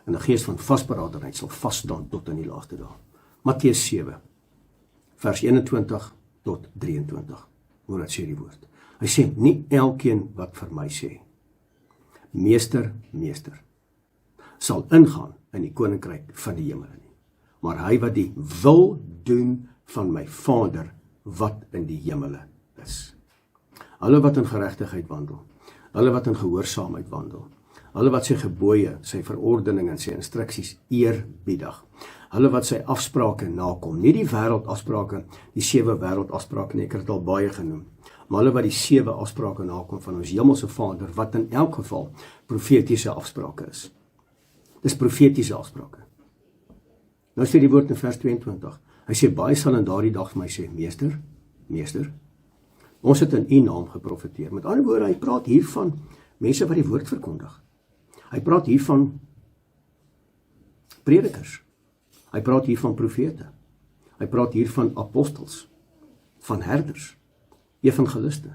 en 'n gees van vasberadenheid sal vasstaan tot in die laaste dae. Matteus 7, vers 21 tot 23. Hoe dat sê die woord. Hy sê, nie elkeen wat vir my sê, meester, meester, sal ingaan in die koninkryk van die hemel nie, maar hy wat die wil doen van my Vader wat in die hemele is. Hulle wat in geregtigheid wandel, hulle wat in gehoorsaamheid wandel, hulle wat sy gebooie, sy verordeninge en sy instruksies eerbiedig, hulle wat sy afsprake nakom, nie die wêreldafsprake, die 7 wêreldafsprake nie, ek het dit al baie genoem, maar hulle wat die 7 afsprake nakom van ons hemelse Vader, wat in elk geval profetiese afsprake is. Dis profetiese afsprake. Nou sê die woord in vers 22, hy sê, baie sal in daardie dag vir my sê, meester, meester, ons het in u naam geprofeteer. Met ander woorde, hy praat hier van mense wat die woord verkondig. Hy praat hier van predikers. Hy praat hier van profete. Hy praat hier van apostels, van herders, evangeliste.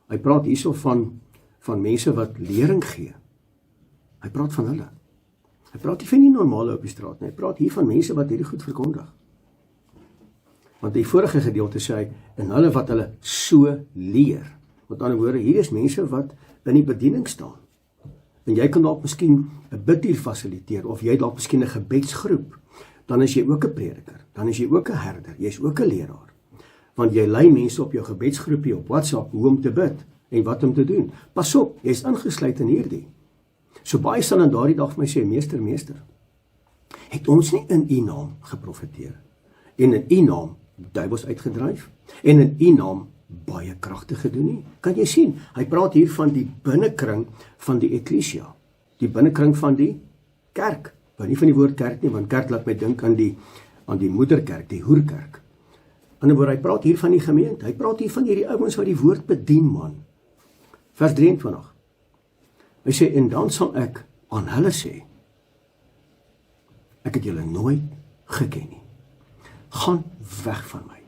Hy praat hierso van mense wat lering gee. Hy praat van hulle. Hy praat nie van die normale op die straat nie. Hy praat hier van mense wat hierdie goed verkondig. Want die vorige gedeelte sê hy, en hulle wat hulle so leer. Met ander woorde, hier is mense wat in die bediening staan. En jy kan dalk miskien 'n bidduur fasiliteer, of jy dalk miskien 'n gebedsgroep. Dan is jy ook 'n prediker, dan is jy ook 'n herder, jy is ook 'n leraar. Want jy lei mense op jou gebedsgroepie op WhatsApp, hoe om te bid, en wat om te doen. Pas op, jy is ingesluit in hierdie. So baie sal in daardie dag vir my sê, meester, meester, het ons nie in u naam geprofeteer, en in u naam duiwels uitgedryf, en in u naam baie kragtig gedoen nie? Kan jy sien, hy praat hier van die binnekring van die eklesia, die binnekring van die kerk, maar nie van die woord kerk nie, want kerk laat my dink aan die moederkerk, die hoerkerk. In 'n woord, hy praat hier van die gemeente, hy praat hier van hierdie ouens wat die woord bedien, man. Vers 23, hy sê, en dan sal ek aan hulle sê, Ek het julle nooit geken nie. Gaan weg van my,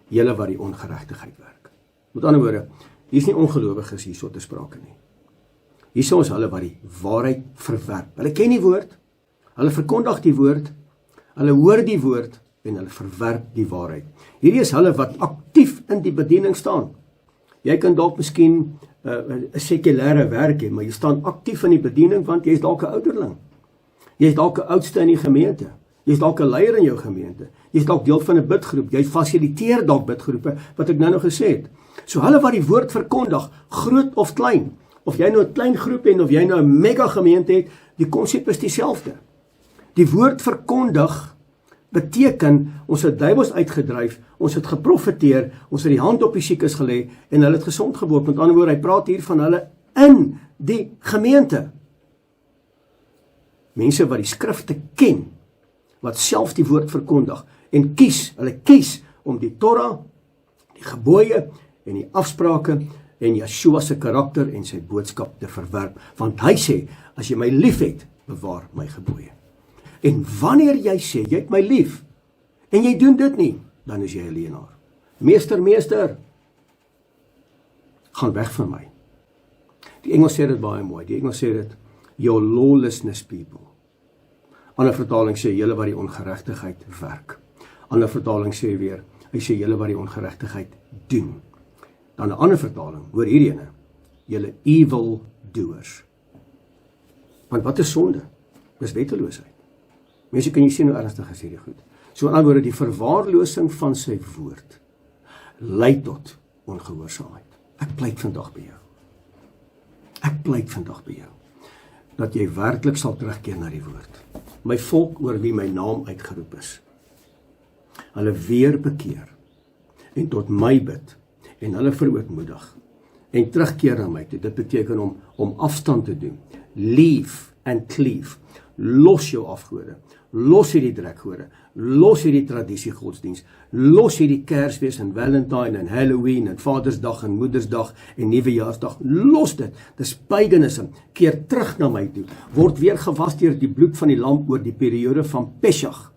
julle wat die ongeregtigheid werk. Met ander woorde, hier is nie ongelowiges hierso te sprake nie. Hierso is hulle wat die waarheid verwerp. Hulle ken die woord, hulle verkondig die woord, hulle hoor die woord en hulle verwerp die waarheid. Hierdie is hulle wat aktief in die bediening staan. Jy kan dalk miskien 'n sekulêre werk hê, maar jy staan aktief in die bediening want jy is dalk 'n ouderling. Jy is dalk 'n oudste in die gemeente. Jy is dalk 'n leier in jou gemeente. Jy is dalk deel van 'n bidgroep. Jy fasiliteer dalk bidgroepe, wat ek nou nog gesê het. So hulle wat die woord verkondig, groot of klein, of jy nou 'n klein groep het of jy nou 'n mega gemeente het, die konsep is dieselfde. Die woord verkondig beteken, ons het duiwels uitgedryf, ons het geprofeteer, ons het die hand op die siekes gelê en hulle het gesond geword. Met ander woorde, hy praat hier van hulle in die gemeente. Mense wat die skrifte ken, wat self die woord verkondig en hulle kies om die Torah, die gebooie en die afsprake en Yeshua se karakter en sy boodskap te verwerp, want hy sê, as jy my lief het, bewaar my gebooie. En wanneer jy sê, jy het my lief, en jy doen dit nie, dan is jy 'n leienaar. Meester, gaan weg van my. Die Engels sê dit baie mooi, die Engels sê dit, your lawlessness people. Ander vertaling sê, julle wat die ongeregtigheid werk. Ander vertaling sê weer, hy sê, julle wat die ongeregtigheid doen. Dan 'n ander vertaling, hoor hierdie ene, julle evil doers. Want wat is sonde? Dis wetteloosheid. Mense, kan jy sien hoe ernstig is hierdie goed. So in ander woorde, die verwaarlosing van sy woord lei tot ongehoorsaamheid. Ek pleit vandag by jou. Dat jy werklik sal terugkeer na die woord. My volk oor wie my naam uitgeroep is. Hulle weer bekeer en tot my bid en hulle verootmoedig en terugkeer na my toe. Dit beteken om afstand te doen. Leave and cleave. Los jou afgode. Los hierdie drekgode. Los hierdie tradisie godsdienst. Los hierdie Kersfees en Valentine en Halloween en Vadersdag en Moedersdag en Nuwejaarsdag. Los dit. Dis paganism. Keer terug na my toe. Word weer gewas deur die bloed van die lam oor die periode van Pesach.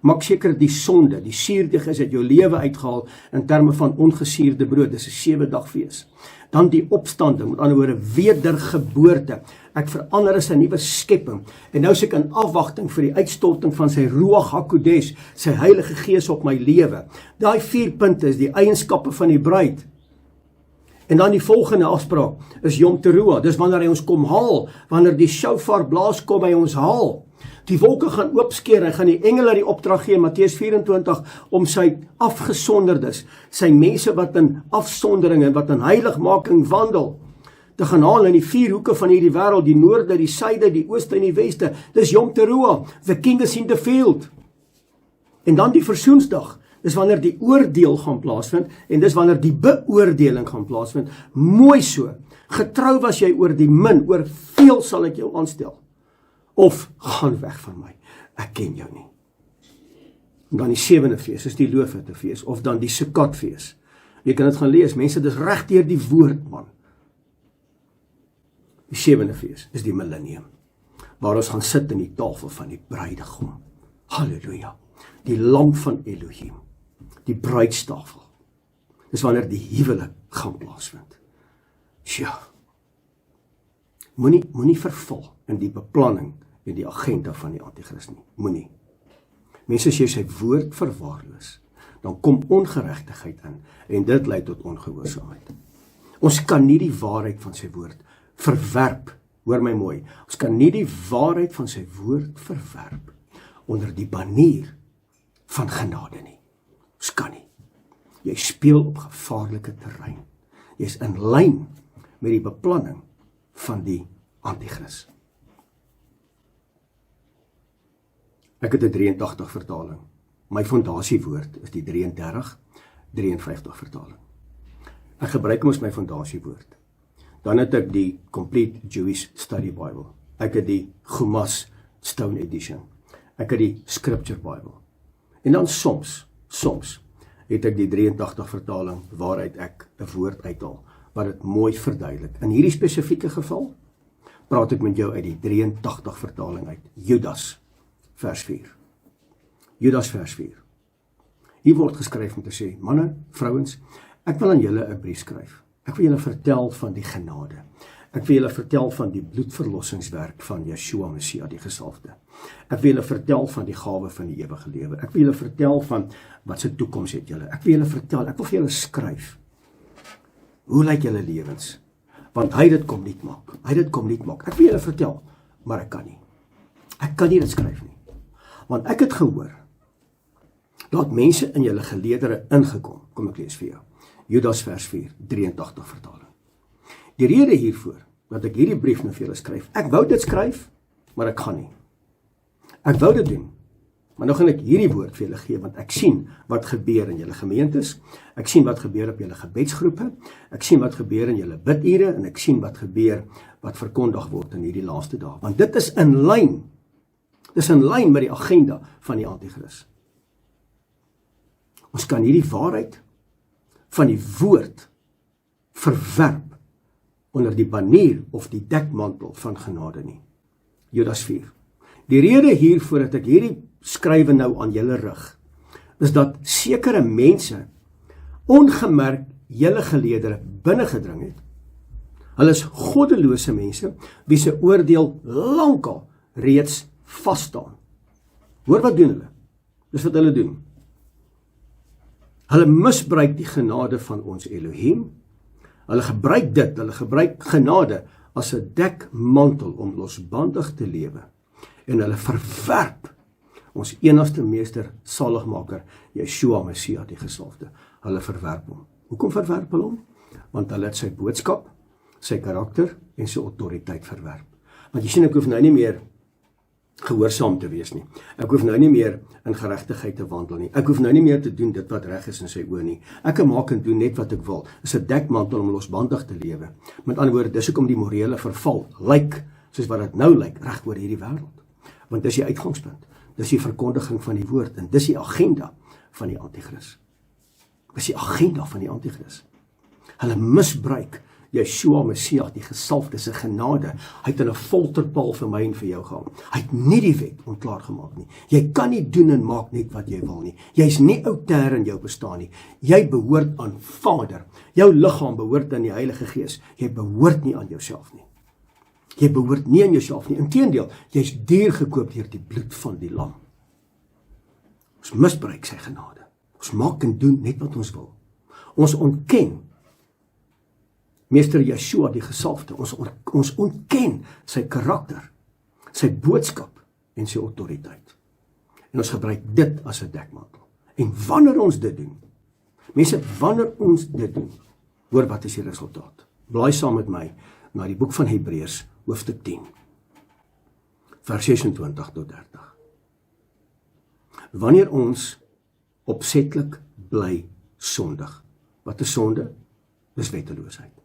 Maak seker die sonde, die suurdeeg is uit jou lewe uitgehaal in terme van ongesuurde brood. Dis 'n 7-dag fees. Dan die opstanding, met ander woorde wedergeboorte. Ek verander as 'n nuwe skepping. En nou is ek in afwagting vir die uitstorting van sy Ruach HaKodesh, sy Heilige Gees op my lewe. Daai 4 punte is die eienskappe van die bruid. En dan die volgende afspraak is Yom Teruah. Dis wanneer hy ons kom haal, wanneer die shofar blaas kom hy ons haal. Die wolke gaan oopskeer, hy gaan die engele die opdrag gee in Matteus 24 om sy afgesonderdes, sy mense wat in afsondering en wat in heiligmaking wandel, te gaan haal in die 4 hoeke van hierdie wêreld, die noorde, die suide, die ooste en die weste. Dis Yom Teruah, the king is in the field. En dan die versoensdag, dis wanneer die oordeel gaan plaasvind, en dis wanneer die beoordeling gaan plaasvind. Mooi so, getrou was jy oor die min, oor veel sal ek jou aanstel. Of, gaan weg van my, ek ken jou nie. En dan die 7de fees, is die loofhuttefees, of dan die Sukkotfees. Jy kan dit gaan lees, mense, dis reg deur die woord, man. Die 7de fees is die millennium, waar ons gaan sit in die tafel van die bruidegom. Halleluja, die lam van Elohim, die bruidstafel. Dis wanneer die huwelik gaan plaasvind. Tja, moenie verval in die beplanning en die agenda van die antichrist nie. Moenie. Mense, as jy sy woord verwaarloos, dan kom ongeregtigheid in en dit lei tot ongehoorsaamheid. Ons kan nie die waarheid van sy woord verwerp, hoor my mooi, ons kan nie die waarheid van sy woord verwerp onder die banier van genade nie. Ons kan nie. Jy speel op gevaarlike terrein. Jy is in lyn met die beplanning van die antichrist. Ek het 'n 83 vertaling. My fondasiewoord is die 53 vertaling. Ek gebruik hom as my fondasiewoord. Dan het ek die Complete Jewish Study Bible. Ek het die Chumash Stone Edition. Ek het die Scripture Bible. En dan soms het ek die 83 vertaling waaruit ek 'n woord uithaal, wat dit mooi verduidelik. In hierdie spesifieke geval praat ek met jou uit die 83 vertaling uit, Judas vers 4. Judas vers 4. Hier word geskryf om te sê, manne, vrouens, ek wil aan julle 'n brief skryf. Ek wil julle vertel van die genade. Ek wil julle vertel van die bloedverlossingswerk van Yeshua Messia, die gesalfde. Ek wil julle vertel van die gawe van die ewige lewe. Ek wil julle vertel van wat se toekoms het julle. Ek wil julle vertel, ek wil vir julle skryf. Hoe lyk julle lewens? Want hy dit kom niet maak. Hy dit kom niet maak. Ek wil julle vertel, maar ek kan nie. Ek kan nie dit skryf nie. Want ek het gehoor, dat mense in julle geleedere ingekom. Kom ek lees vir jou. Judas vers 4, 83 vertaling. Die rede hiervoor, dat ek hierdie brief nou vir julle skryf, ek wou dit skryf, maar ek gaan nie. Ek wou dit doen, maar nou gaan ek hierdie woord vir julle gee, want ek sien wat gebeur in julle gemeentes, ek sien wat gebeur op julle gebedsgroepe, ek sien wat gebeur in julle bidure, en ek sien wat gebeur, wat verkondig word in hierdie laaste dae. Want dit is in lyn met die agenda van die Antichrist. Ons kan hierdie waarheid van die woord verwerp onder die banier of die dekmantel van genade nie. Judas 4. Die rede hiervoor dat ek hierdie skrywe nou aan julle rig, is dat sekere mense ongemerk julle geleedere binnengedring het. Hulle is goddelose mense, wie se oordeel lankal reeds vasstaan. Hoor wat doen hulle? Dis wat hulle doen. Hulle misbruik die genade van ons Elohim. Hulle gebruik genade as 'n dekmantel om losbandig te lewe. En hulle verwerp ons enigste meester, saligmaker, Yeshua Messia, die gesalfde. Hulle verwerp hom. Hoekom verwerp hulle hom? Want hulle het sy boodskap, sy karakter en sy autoriteit verwerp. Want jy sien, ek hoef nou nie meer gehoorsaam te wees nie. Ek hoef nou nie meer in geregtigheid te wandel nie. Ek hoef nou nie meer te doen dit wat reg is in sy oë nie. Ek kan maak en doen net wat ek wil. Is 'n dekmantel om losbandig te lewe. Met ander woorde, dis hoekom die morele verval lyk soos wat dit nou lyk reg oor hierdie wêreld. Want dis die uitgangspunt. Dis die verkondiging van die woord en dis die agenda van die Antichrist. Dis die agenda van die Antichrist. Hulle misbruik Yeshua Messia, die gesalfde, se genade. Hy het in 'n folterpaal vir my en vir jou gehang. Hy het nie die wet ontklaar gemaak nie. Jy kan nie doen en maak net wat jy wil nie. Jy's nie outer in jou bestaan nie. Jy behoort aan Vader. Jou liggaam behoort aan die Heilige Gees. Jy behoort nie aan jouself nie. Jy behoort nie aan jouself nie. Inteendeel, jy's duur gekoop deur die bloed van die lam. Ons misbruik sy genade. Ons maak en doen net wat ons wil. Ons ontken Meester Yeshua, die gesalfde, ons ontken sy karakter, sy boodskap en sy autoriteit. En ons gebruik dit as 'n dekmantel. En wanneer ons dit doen, mense, wanneer ons dit doen, hoor wat is die resultaat? Blaai saam met my na die boek van Hebreërs, hoofstuk 10, vers 26 tot 30. Wanneer ons opsetlik bly sondig, wat is sonde? Dis wetteloosheid.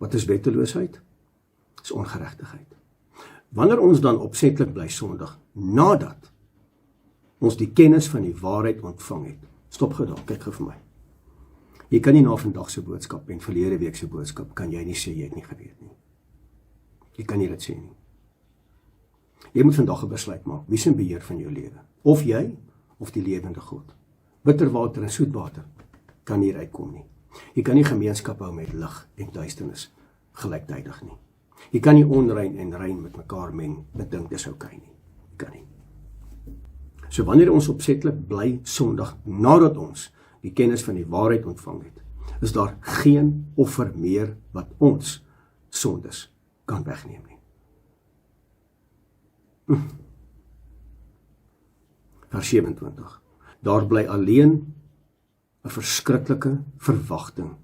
Wat is wetteloosheid? Dis ongeregtigheid. Wanneer ons dan opsetlik bly sondig, nadat ons die kennis van die waarheid ontvang het, stop gou daar, kyk gou vir my. Jy kan nie na vandag se boodskap en verlede week se boodskap, kan jy nie sê jy het nie geweet nie. Jy kan nie dit sê nie. Jy moet vandag 'n besluit maak, wie is in beheer van jou lewe? Of jy, of die lewende God. Bitterwater en soetwater kan nie uitkom nie. Jy kan nie gemeenskap hou met lig en duisternis gelyktydig nie. Jy kan nie onrein en rein met mekaar meng, bedink dis oukei nie. Jy kan nie. So wanneer ons opsetlik bly sondig, nadat ons die kennis van die waarheid ontvang het, is daar geen offer meer wat ons sondes kan wegneem nie. Vers 27. Daar bly alleen 'n verskriklike verwagting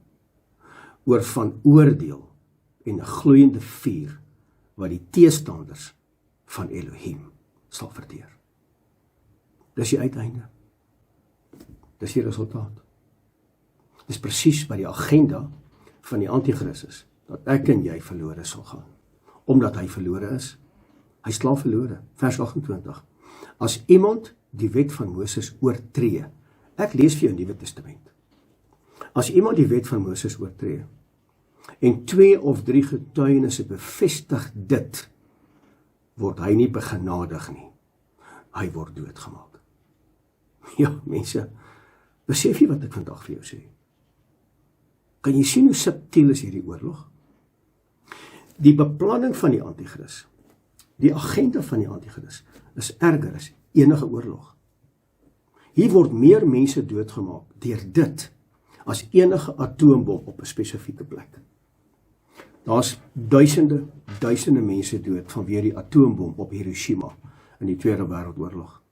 oor van oordeel en 'n gloeiende vuur wat die teestanders van Elohim sal verteer. Dis die uiteinde. Dis die resultaat. Dis presies wat die agenda van die Antichrist is, dat ek en jy verlore sal gaan. Omdat hy verlore is, hy is klaar verlore. Vers 28. As iemand die wet van Moses oortree, ek lees vir jou Nuwe Testament. As iemand die wet van Moses oortree, en 2 of 3 getuienisse bevestig dit, word hy nie begenadig nie. hy word doodgemaak. Ja, mense, besef jy wat ek vandag vir jou sê? Kan jy sien hoe subtiel is hierdie oorlog? Die beplanning van die anti-kris, die agenda van die anti-kris, is erger as enige oorlog. Hier word meer mense doodgemaak deur dit, as enige atoombom op 'n spesifieke plek. Daar's duisende mense dood vanweë die atoombom op Hiroshima in die Tweede Wêreldoorlog.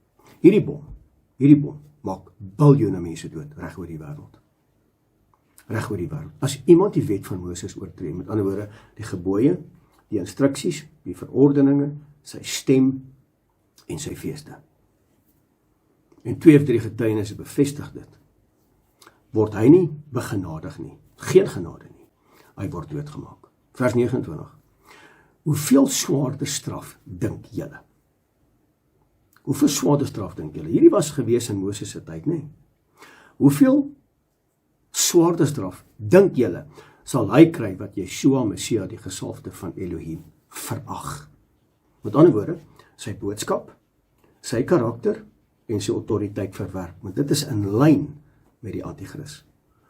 Hierdie bom maak biljoene mense dood reg oor die wêreld. Reg oor die wêreld. As iemand die wet van Moses oortree, met ander woorde, die gebooie, die instruksies, die verordeninge, sy stem en sy feeste. En 2 of 3 getuienisse bevestig dit. Word hy nie begenadig nie. Geen genade nie. Hy word doodgemaak. Vers 29. Hoeveel swaarder straf dink julle? Hoeveel swaarder straf dink julle? Hierdie was gewees in Moses se tyd, nee. Hoeveel swaarder straf dink julle sal hy kry wat Yeshua Messia, die gesalfde van Elohim, verag? Met ander woorde, sy boodskap, sy karakter en sy autoriteit verwerp, want dit is in lyn met die anti-kris.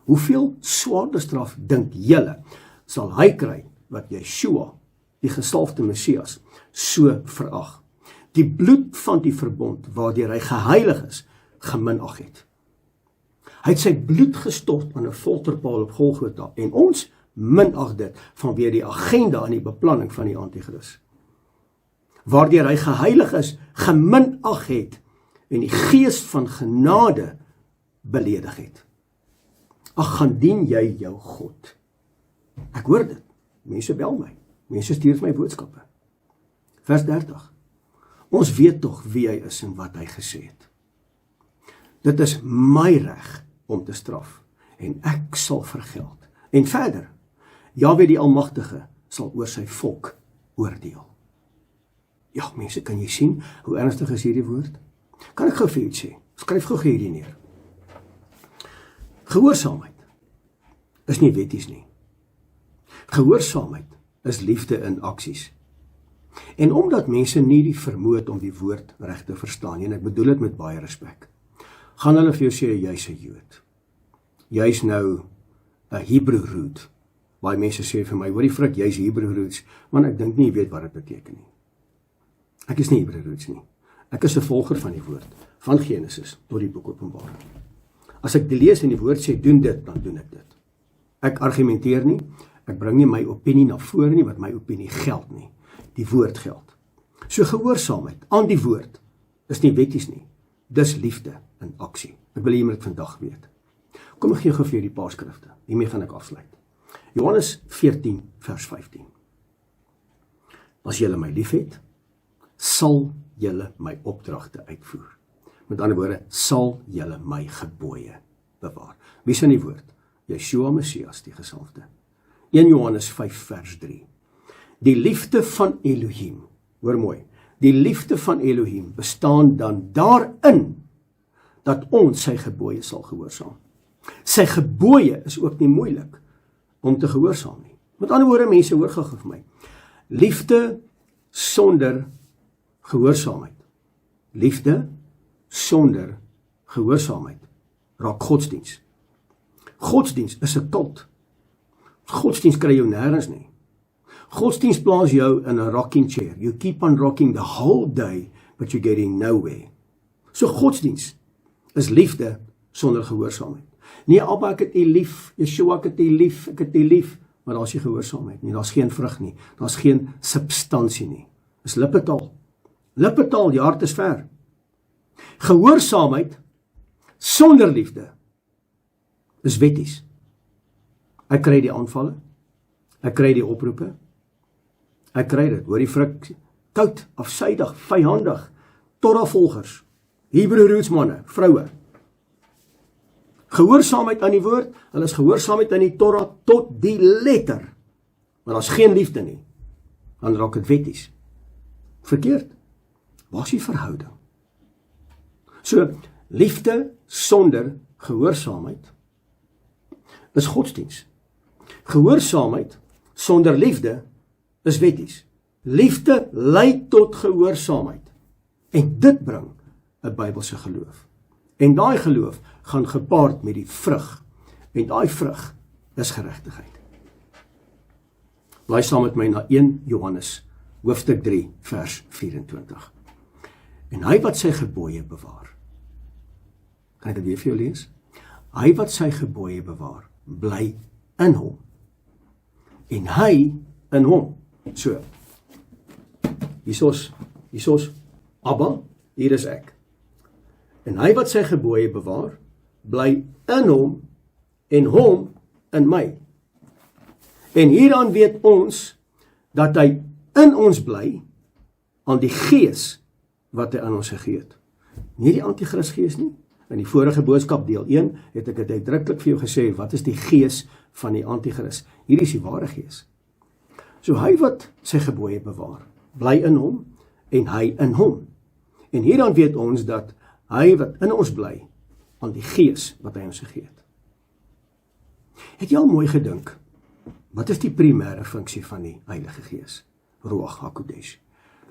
Hoeveel swaarder straf dink julle sal hy kry wat Yeshua, die gesalfde Messias, so verag? Die bloed van die verbond waardeur hy geheilig is, geminag het. Hy het sy bloed gestort aan 'n folterpaal op Golgotha en ons minag dit vanweë die agenda en die beplanning van die anti-kris. Waardeur hy geheilig is, geminag het en die gees van genade beledig het. Ag, gaan dien jy jou God. Ek hoor dit. Mense bel my. Mense stuur my boodskappe. Vers 30. Ons weet tog wie hy is en wat hy gesê het. Dit is my reg om te straf en ek sal vergeld. En verder, Jahwe die Almagtige sal oor sy volk oordeel. Ja, mense, kan jy sien hoe ernstig is hierdie woord? Kan ek gou vir iets sê? Skryf gou hierdie neer. Gehoorsaamheid is nie wetties nie. Gehoorsaamheid is liefde in aksies. En omdat mense nie die vermoë het om die woord reg te verstaan nie, en ek bedoel dit met baie respek, gaan hulle vir jou sê, jy's 'n Jood. Jy's nou 'n Hebrew root. Baie mense sê vir my, hoorie Frik, jy's Hebrew roots, want ek dink nie jy weet wat dit beteken nie. Ek is nie Hebrew roots nie. Ek is 'n volger van die woord, van Genesis tot die boek Openbaring. As ek die lees en die woord sê, doen dit, dan doen ek dit. Ek argumenteer nie, ek bring nie my opinie na vore nie, wat my opinie geld nie. Die woord geld. So gehoorsaamheid aan die woord is nie wetties nie. Dis liefde in aksie. Ek wil jy moet dit vandag weet. Kom ek gee gou vir jou die paar skrifte. Hiermee gaan ek afsluit. Johannes 14 vers 15. As julle my liefhet, sal julle my opdragte uitvoer. Met ander woorde, sal julle my gebooie bewaar. Wie is in die woord? Yeshua Messias, die gesalfde. 1 Johannes 5 vers 3. Die liefde van Elohim, hoor mooi, die liefde van Elohim bestaan dan daarin, dat ons sy gebooie sal gehoorsaam. Sy gebooie is ook nie moeilik om te gehoorsaam nie. Met ander woorde, mense, hoor gou vir my. Liefde sonder gehoorsaamheid. Liefde sonder gehoorsaamheid raak godsdiens. Godsdiens is 'n kult. Godsdiens kry jou nêrens nie. Godsdiens plaas jou in 'n rocking chair. You keep on rocking the whole day, but you're getting nowhere. So godsdiens is liefde sonder gehoorsaamheid. Nee, Abba, ek het U lief, Yeshua, ek het U lief, ek het U lief, maar daar's nie gehoorsaamheid nie, daar's geen vrug nie, daar's geen substansie nie. Dis lippetaal. Lippetaal, die hart is ver. Gehoorsaamheid sonder liefde is wetties. Ek kry die aanvalle, ek kry die oproepe, ek kry dit, hoor die Frik, koud, afsydig, vyhandig, Torah-volgers, Hebrew roots manne, vroue. Gehoorsaamheid aan die woord, hulle is gehoorsaamheid aan die Torah tot die letter, maar daar's geen liefde nie, dan raak dit wetties. Verkeerd, waar is die verhouding? So, liefde sonder gehoorsaamheid is godsdiens. Gehoorsaamheid sonder liefde is wetties. Liefde lei tot gehoorsaamheid. En dit bring 'n Bybelse geloof. En daai geloof gaan gepaard met die vrug. En daai vrug is geregtigheid. Blaai saam met my na 1 Johannes, hoofstuk 3, vers 24. En hy wat sy gebooie bewaar. Kan ek dit weer vir jou lees? Hy wat sy gebooie bewaar, bly in hom. En hy in hom. So, hiersoos Abba, hier is ek. En hy wat sy gebooie bewaar, bly in hom en hom in my. En hieraan weet ons dat hy in ons bly aan die gees wat hy aan ons gegee het. Nie die antichristgees nie. In die vorige boodskap deel 1 het ek dit uitdruklik vir jou gesê, wat is die gees van die antichrist? Hier is die ware gees. So hy wat sy gebooie bewaar, bly in hom en hy in hom. En hieraan weet ons dat hy wat in ons bly aan die gees wat hy ons gegee het. Het jy al mooi gedink, wat is die primêre funksie van die Heilige Gees? Ruach HaKodesh.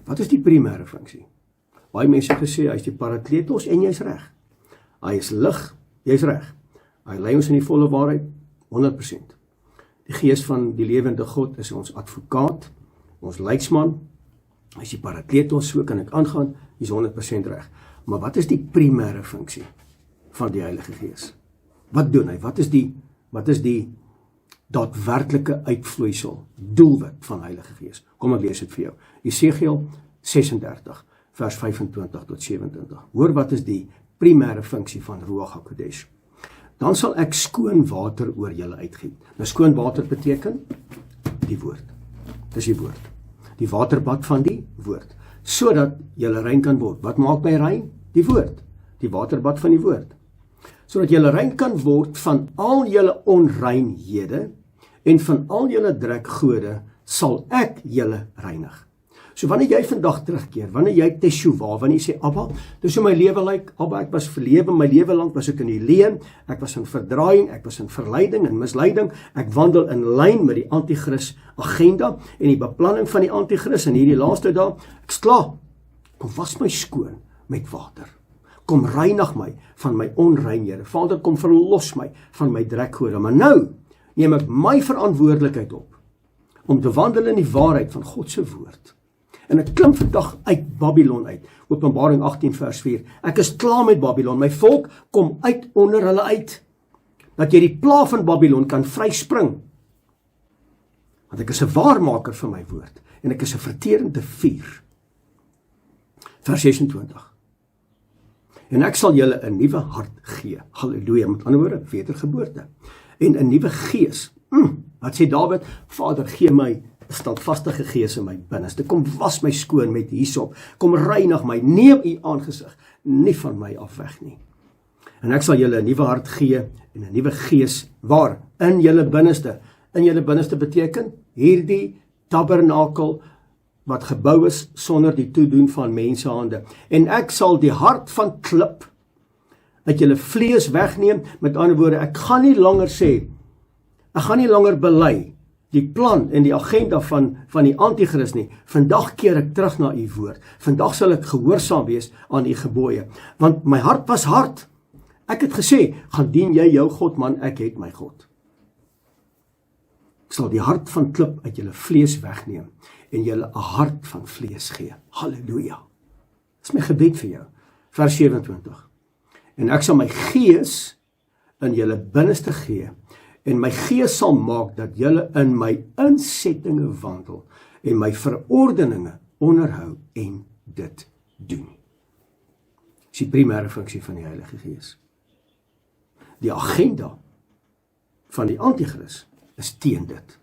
Wat is die primêre funksie? Baie mense gesê, hy is die parakletos en jy's reg. Hy is lig, jy's reg. Hy lei ons in die volle waarheid, 100%. Die Gees van die lewende God is ons advokaat, ons leidsman. Hy is die parakletos, so kan ek aangaan, hy is 100% reg. Maar wat is die primêre funksie van die Heilige Gees? Wat doen hy? Wat is die daadwerklike uitvloeisel, doelwit van Heilige Gees? Kom ek lees dit vir jou. Jesegiel 36, vers 25 tot 27. Hoor wat is die primêre funksie van Ruach HaKodesh. Dan sal ek skoon water oor julle uitgiet. Nou skoon water beteken die woord. Dis die woord. Die waterbad van die woord. Sodat julle rein kan word. Wat maak my rein? Die woord. Die waterbad van die woord. Sodat julle rein kan word van al julle onreinhede en van al julle drekgode sal ek julle reinig. So wanneer jy vandag terugkeer, wanneer jy teshuva, wanneer jy sê, Abba, dis hoe my lewe lyk, Abba, ek was verlewe, my lewe lank was ek in die leuen, ek was in verdraaiing, ek was in verleiding en misleiding, ek wandel in lyn met die antichrist agenda en die beplanning van die antichrist en hierdie laaste dae, ek's klaar, kom was my skoon met water. Kom reinig my van my onreinhede. Vader, kom verlos my van my drekgode. Maar nou neem ek my verantwoordelikheid op om te wandel in die waarheid van God se woord. En ek klim vandag uit Babylon uit. Openbaring 18 vers 4. Ek is klaar met Babylon. My volk kom uit onder hulle uit. Dat jy die pla van Babylon kan vryspring. Want ek is 'n waarmaker van my woord. En ek is 'n verterende vuur. Vers 26. En ek sal julle 'n nuwe hart gee. Halleluja, met ander woorde, wedergeboorte. En 'n nuwe gees. Wat sê Dawid? Vader, gee my 'n standvastige gees in my binneste. Kom was my skoon met hyssop. Kom reinig my. Neem u aangesig nie van my af weg nie. En ek sal julle 'n nuwe hart gee en 'n nuwe gees waar in julle binneste. In julle binneste beteken hierdie tabernakel wat gebou is sonder die toedoen van mensehande. En ek sal die hart van klip uit julle vlees wegneem. Met ander woorde, ek gaan nie langer bely die plan en die agenda van die antichrist nie. Vandag keer ek terug na u woord. Vandag sal ek gehoorsaam wees aan u gebooie. Want my hart was hard. Ek het gesê, gaan dien jy jou God, man, ek het my God. Ek sal die hart van klip uit julle vlees wegneem en julle 'n hart van vlees gee. Halleluja. Dis my gebed vir jou. Vers 27. En ek sal my gees in julle binneste gee en my gees sal maak dat julle in my insettinge wandel en my verordeninge onderhou en dit doen. Dis die primêre funksie van die Heilige Gees. Die agenda van die antichrist is teen dit.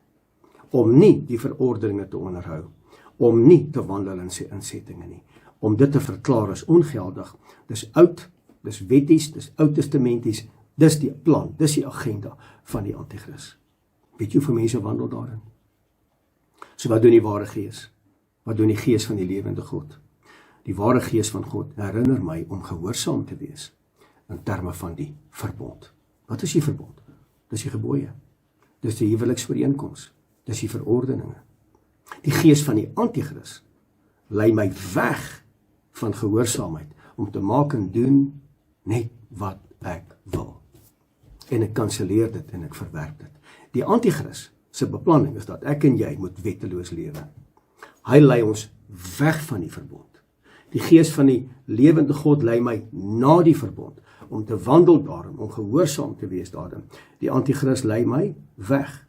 Om nie die verordeninge te onderhou, om nie te wandel in sy insettinge nie, om dit te verklaar as ongeldig. Dis oud, dis wetties, dis oud-testamenties, dis die plan, dis die agenda van die antichrist. Weet jy hoeveel mense wandel daarin? So wat doen die ware gees? Wat doen die gees van die lewende God? Die ware gees van God herinner my om gehoorsaam te wees in terme van die verbond. Wat is die verbond? Dis die gebooie. Dis die huweliksooreenkoms. Dis die verordeninge. Die gees van die antichrist lei my weg van gehoorsaamheid om te maak en doen net wat ek wil. En ek kanselleer dit en ek verwerp dit. Die anti-kris se beplanning is dat ek en jy moet wetteloos lewe. Hy lei ons weg van die verbond. Die gees van die lewende God lei my na die verbond, om te wandel daarin, om gehoorsaam te wees daarin. Die anti-kris lei my weg.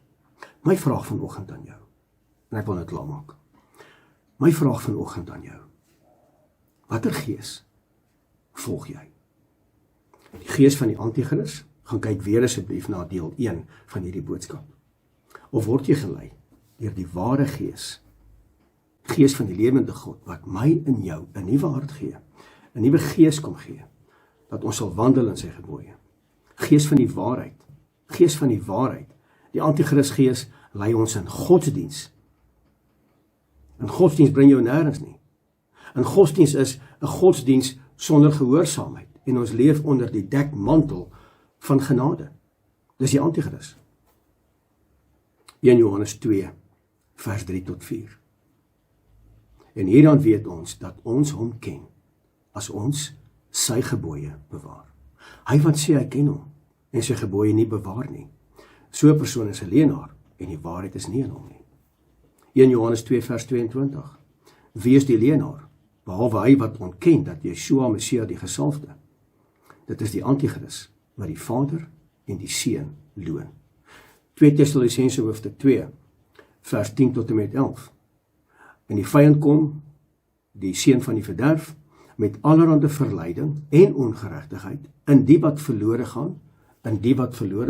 My vraag vanoggend aan jou, en ek wil dit klaar maak. My vraag vanoggend aan jou, watter gees volg jy? Die gees van die anti-kris? Gaan kyk weer asseblief na deel 1 van hierdie boodskap. Of word jy gelei deur die ware gees, gees van die lewende God, wat my en jou 'n nuwe hart gee, 'n nuwe gees kom gee, dat ons sal wandel in sy gebooie. Gees van die waarheid, gees van die waarheid. Die anti-kris gees lei ons in godsdiens. En godsdiens bring jou nêrens nie. En godsdiens is 'n godsdiens sonder gehoorsaamheid, en ons leef onder die dekmantel van genade. Dis die anti-kris. 1 Johannes 2, vers 3 tot 4. En hierdan weet ons dat ons hom ken, as ons sy gebooie bewaar. Hy wat sê hy ken hom, en sy gebooie nie bewaar nie, so 'n persoon is 'n leienaar, en die waarheid is nie in hom nie. 1 Johannes 2, vers 22. Wie is die leienaar, behalwe hy wat ontken dat Yeshua Messia die gesalfde? Dit is die anti-kris, wat die Vader en die Seun loon. 2 Tessalonisense hoofstuk 2, vers 10 tot en met 11. En die vyand kom, die seun van die verderf, met allerhande verleiding en ongeregtigheid, in die wat verlore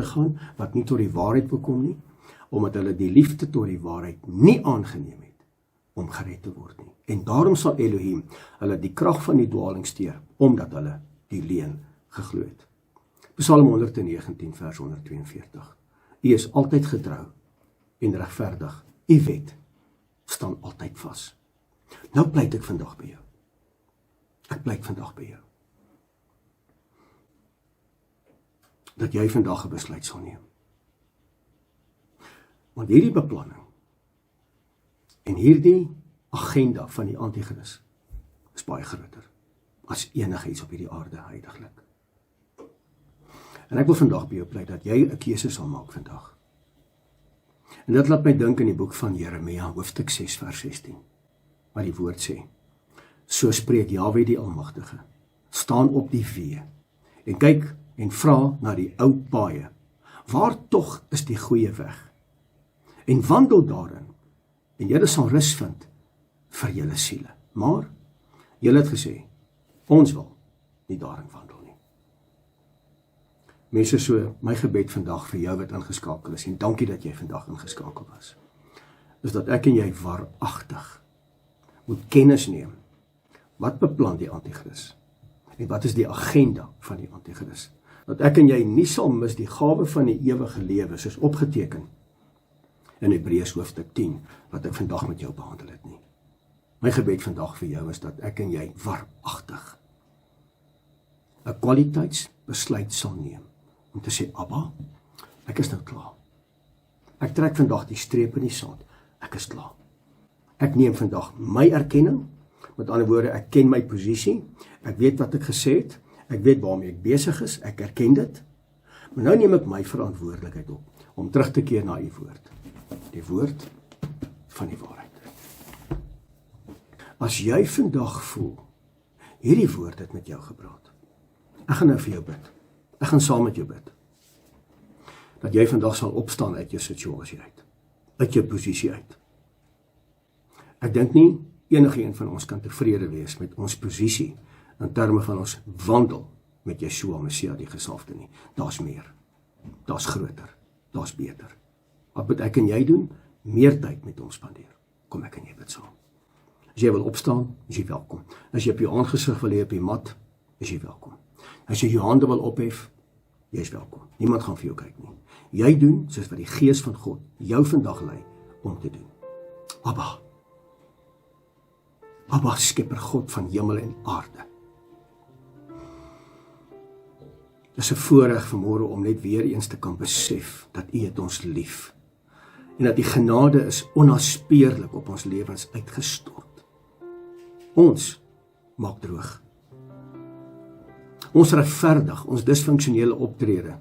gaan, wat nie tot die waarheid wil kom nie, omdat hulle die liefde tot die waarheid nie aangeneem het, om gered te word nie. En daarom sal Elohim hulle die krag van die dwaling steur, omdat hulle die leuen geglo het. Psalm 119, vers 142. U is altyd getrou en regverdig. U wet staan altyd vas. Nou pleit ek vandag by jou. Ek pleit vandag by jou. Dat jy vandag 'n besluit sal neem. Want hierdie beplanning en hierdie agenda van die anti-kris is baie groter as enige iets op hierdie aarde huidiglik. En ek wil vandag by jou pleit dat jy 'n keuse sal maak vandag. En dit laat my dink in die boek van Jeremia, hoofstuk 6, vers 16, waar die woord sê, so spreek Jahwe die Almagtige, staan op die weë, en kyk en vra na die ou paaie, waar tog is die goeie weg, en wandel daarin, en julle sal rus vind vir julle siele. Maar, julle het gesê, ons wil nie daarin wandel nie. Mense, so my gebed vandag vir jou wat ingeskakel is, en dankie dat jy vandag ingeskakel was, is dat ek en jy waaragtig moet kennis neem, wat beplan die anti-kris, en wat is die agenda van die anti-kris, dat ek en jy nie sal mis die gawe van die ewige lewe, soos opgeteken in Hebreërs hoofstuk 10, wat ek vandag met jou behandel het nie. My gebed vandag vir jou is dat ek en jy waaragtig 'n kwaliteitsbesluit sal neem, om te sê, Abba, ek is nou klaar. Ek trek vandag die streep in die sand, ek is klaar. Ek neem vandag my erkenning, met ander woorde, ek ken my posisie, ek weet wat ek gesê het, ek weet waarmee ek besig is, ek erken dit, maar nou neem ek my verantwoordelikheid op, om terug te keer na u woord, die woord van die waarheid. As jy vandag voel, hierdie woord het met jou gepraat, ek gaan nou vir jou bid, ek gaan saam met jou bid, dat jy vandag sal opstaan uit jou situasie uit jou posisie uit. Ek dink nie enige een van ons kan tevrede wees met ons posisie in terme van ons wandel met Yeshua Messia die gesalfde nie. Daar's meer, daar's groter, daar's beter. Wat moet ek en jy doen? Meer tyd met hom spandeer. Kom ek en jy bid saam. As jy wil opstaan, is jy welkom. As jy op jou aangesig wil hê op die mat, is jy welkom. As jy jou hande wil ophef, jy is welkom. Niemand gaan vir jou kyk nie. Jy doen soos wat die Gees van God jou vandag lei om te doen. Abba, Abba, Skepper God van hemel en aarde. Dis 'n voorreg vanmôre om net weer eens te kan besef dat U het ons lief en dat die genade is onnaspeurlik op ons lewens uitgestort. Ons maak droog. Ons regverdig ons disfunksionele optrede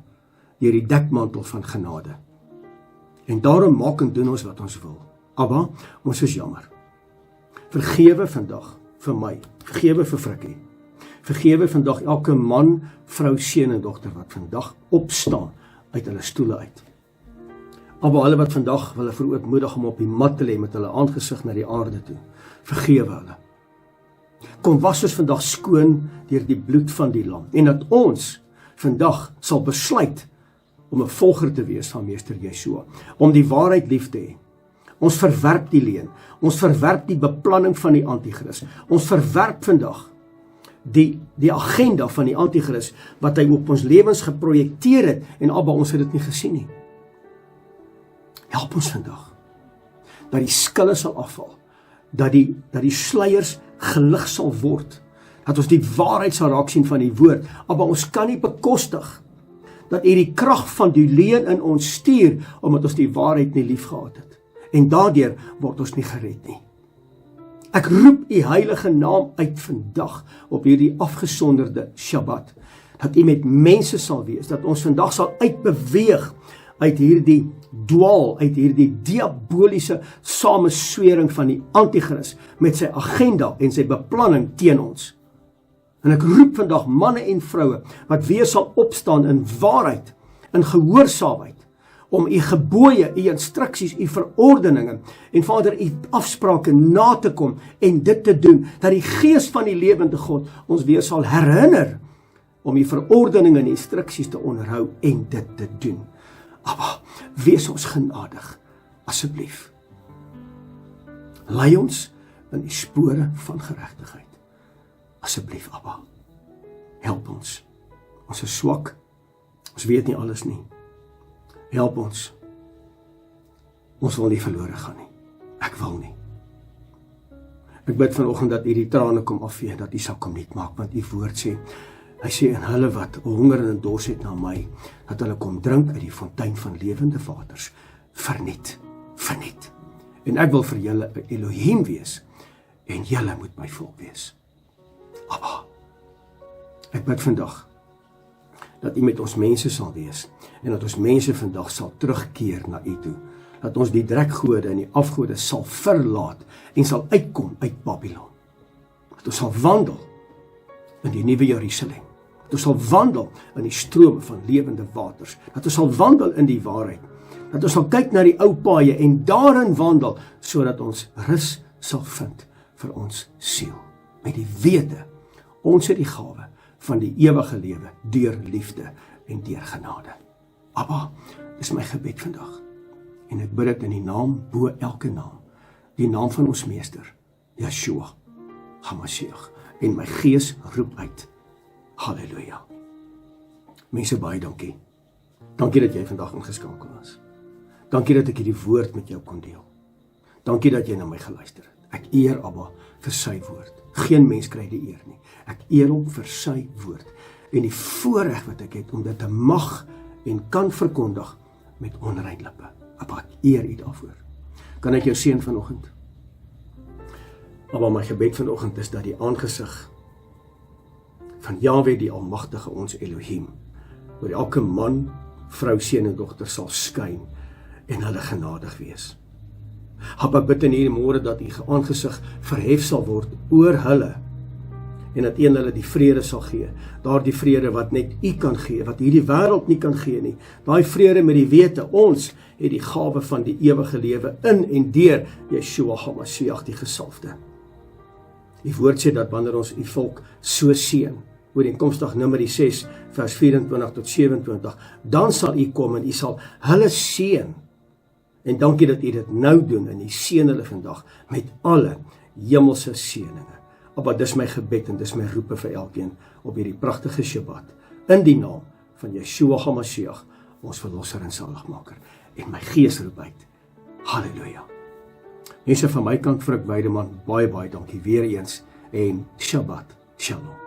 deur die dekmantel van genade. En daarom maak en doen ons wat ons wil. Abba, ons is jammer. Vergewe vandag vir my, vergewe vir Frikkie. Vergewe vandag elke man, vrou, seun en dogter wat vandag opstaan uit hulle stoele uit. Abba, hulle wat vandag hulle verootmoedig om op die mat te lê met hulle aangesig na die aarde toe. Vergewe hulle. Kom was ons vandag skoon deur die bloed van die lam. En dat ons vandag sal besluit om 'n volger te wees van Meester Yeshua. Om die waarheid lief te hê. Ons verwerp die leuen. Ons verwerp die beplanning van die Antichrist. Ons verwerp vandag die agenda van die Antichrist wat hy op ons lewens geprojekteer het en Abba, ons het dit nie gesien nie. Help ons vandag dat die skille sal afval, dat die sluiers gelig sal word, dat ons die waarheid sal raak sien van die woord. Abba, ons kan nie bekostig dat U die krag van die leuen in ons stuur omdat ons die waarheid nie lief gehad het. En daardeur word ons nie gered nie. Ek roep U heilige naam uit vandag op hierdie afgesonderde Shabbat, dat U met mense sal wees, dat ons vandag sal uitbeweeg uit hierdie dwaal, uit hierdie diaboliese sameswering van die Antichrist met sy agenda en sy beplanning teen ons. En ek roep vandag manne en vroue wat weer sal opstaan in waarheid, in gehoorsaamheid, om U gebooie, U instruksies, U verordeninge en Vader, U afsprake na te kom en dit te doen, dat die Gees van die lewende God ons weer sal herinner om U verordeninge en instruksies te onderhou en dit te doen. Abba, wees ons genadig, asseblief. Lei ons in die spore van geregtigheid. Asseblief, Abba, help ons. Ons is swak, ons weet nie alles nie. Help ons. Ons wil nie verlore gaan nie. Ek wil nie. Ek bid vanoggend dat U die trane kom afvee, dat U sal kom nuut maak, want U woord sê, hy sê, en hulle wat honger en dors het na my, dat hulle kom drink uit die fontein van lewende waters, verniet. En ek wil vir julle Elohim wees, en julle moet my volk wees. Abba, ek bid vandag, dat U met ons mense sal wees, en dat ons mense vandag sal terugkeer na U toe, dat ons die drekgode en die afgode sal verlaat, en sal uitkom uit Babylon, dat ons sal wandel in die nuwe Jerusalem, dat ons sal wandel in die strome van lewende waters, dat ons sal wandel in die waarheid, dat ons sal kyk na die ou paaie en daarin wandel, sodat ons rus sal vind vir ons siel, met die wete, ons het die gawe van die ewige lewe, deur liefde en deur genade. Abba, dis my gebed vandag, en ek bid dit in die naam bo elke naam, die naam van ons meester, Yeshua HaMashiach, en my gees roep uit, halleluja. Mense, baie dankie. Dankie dat jy vandag ingeskakel was. Dankie dat ek hierdie woord met jou kon deel. Dankie dat jy na my geluister het. Ek eer Abba vir sy woord. Geen mens kry die eer nie. Ek eer hom vir sy woord. En die voorreg wat ek het om dit te mag en kan verkondig met onrein lippe. Abba, ek eer U daarvoor. Kan ek jou seën vanoggend? Abba, my gebed vanoggend is dat die aangesig van Jahwe die Almagtige, ons Elohim, oor elke man, vrou, seun en dogter sal skyn en hulle genadig wees. Abba, bid in hierdie môre dat U aangesig verhef sal word oor hulle en dat U hulle die vrede sal gee, daardie vrede wat net U kan gee, wat hierdie wêreld nie kan gee nie, daai vrede met die wete, ons het die gawe van die ewige lewe in en deur Yeshua HaMashiach die gesalfde. Die woord sê dat wanneer ons U volk so seën, ooreenkomstig Numeri 6 vers 24 tot 27, dan sal U kom en U sal hulle seën. En dankie dat U dit nou doen en U seën hulle vandag met alle hemelse seëninge. Abba, dis my gebed en dis my roepe vir elkeen op hierdie pragtige Shabbat, in die naam van Yeshua HaMashiach, ons verlosser en saligmaker. En my gees roep uit, halleluja. Mense, van my kant, Frik Weideman, baie dankie weer eens en Shabbat Shalom.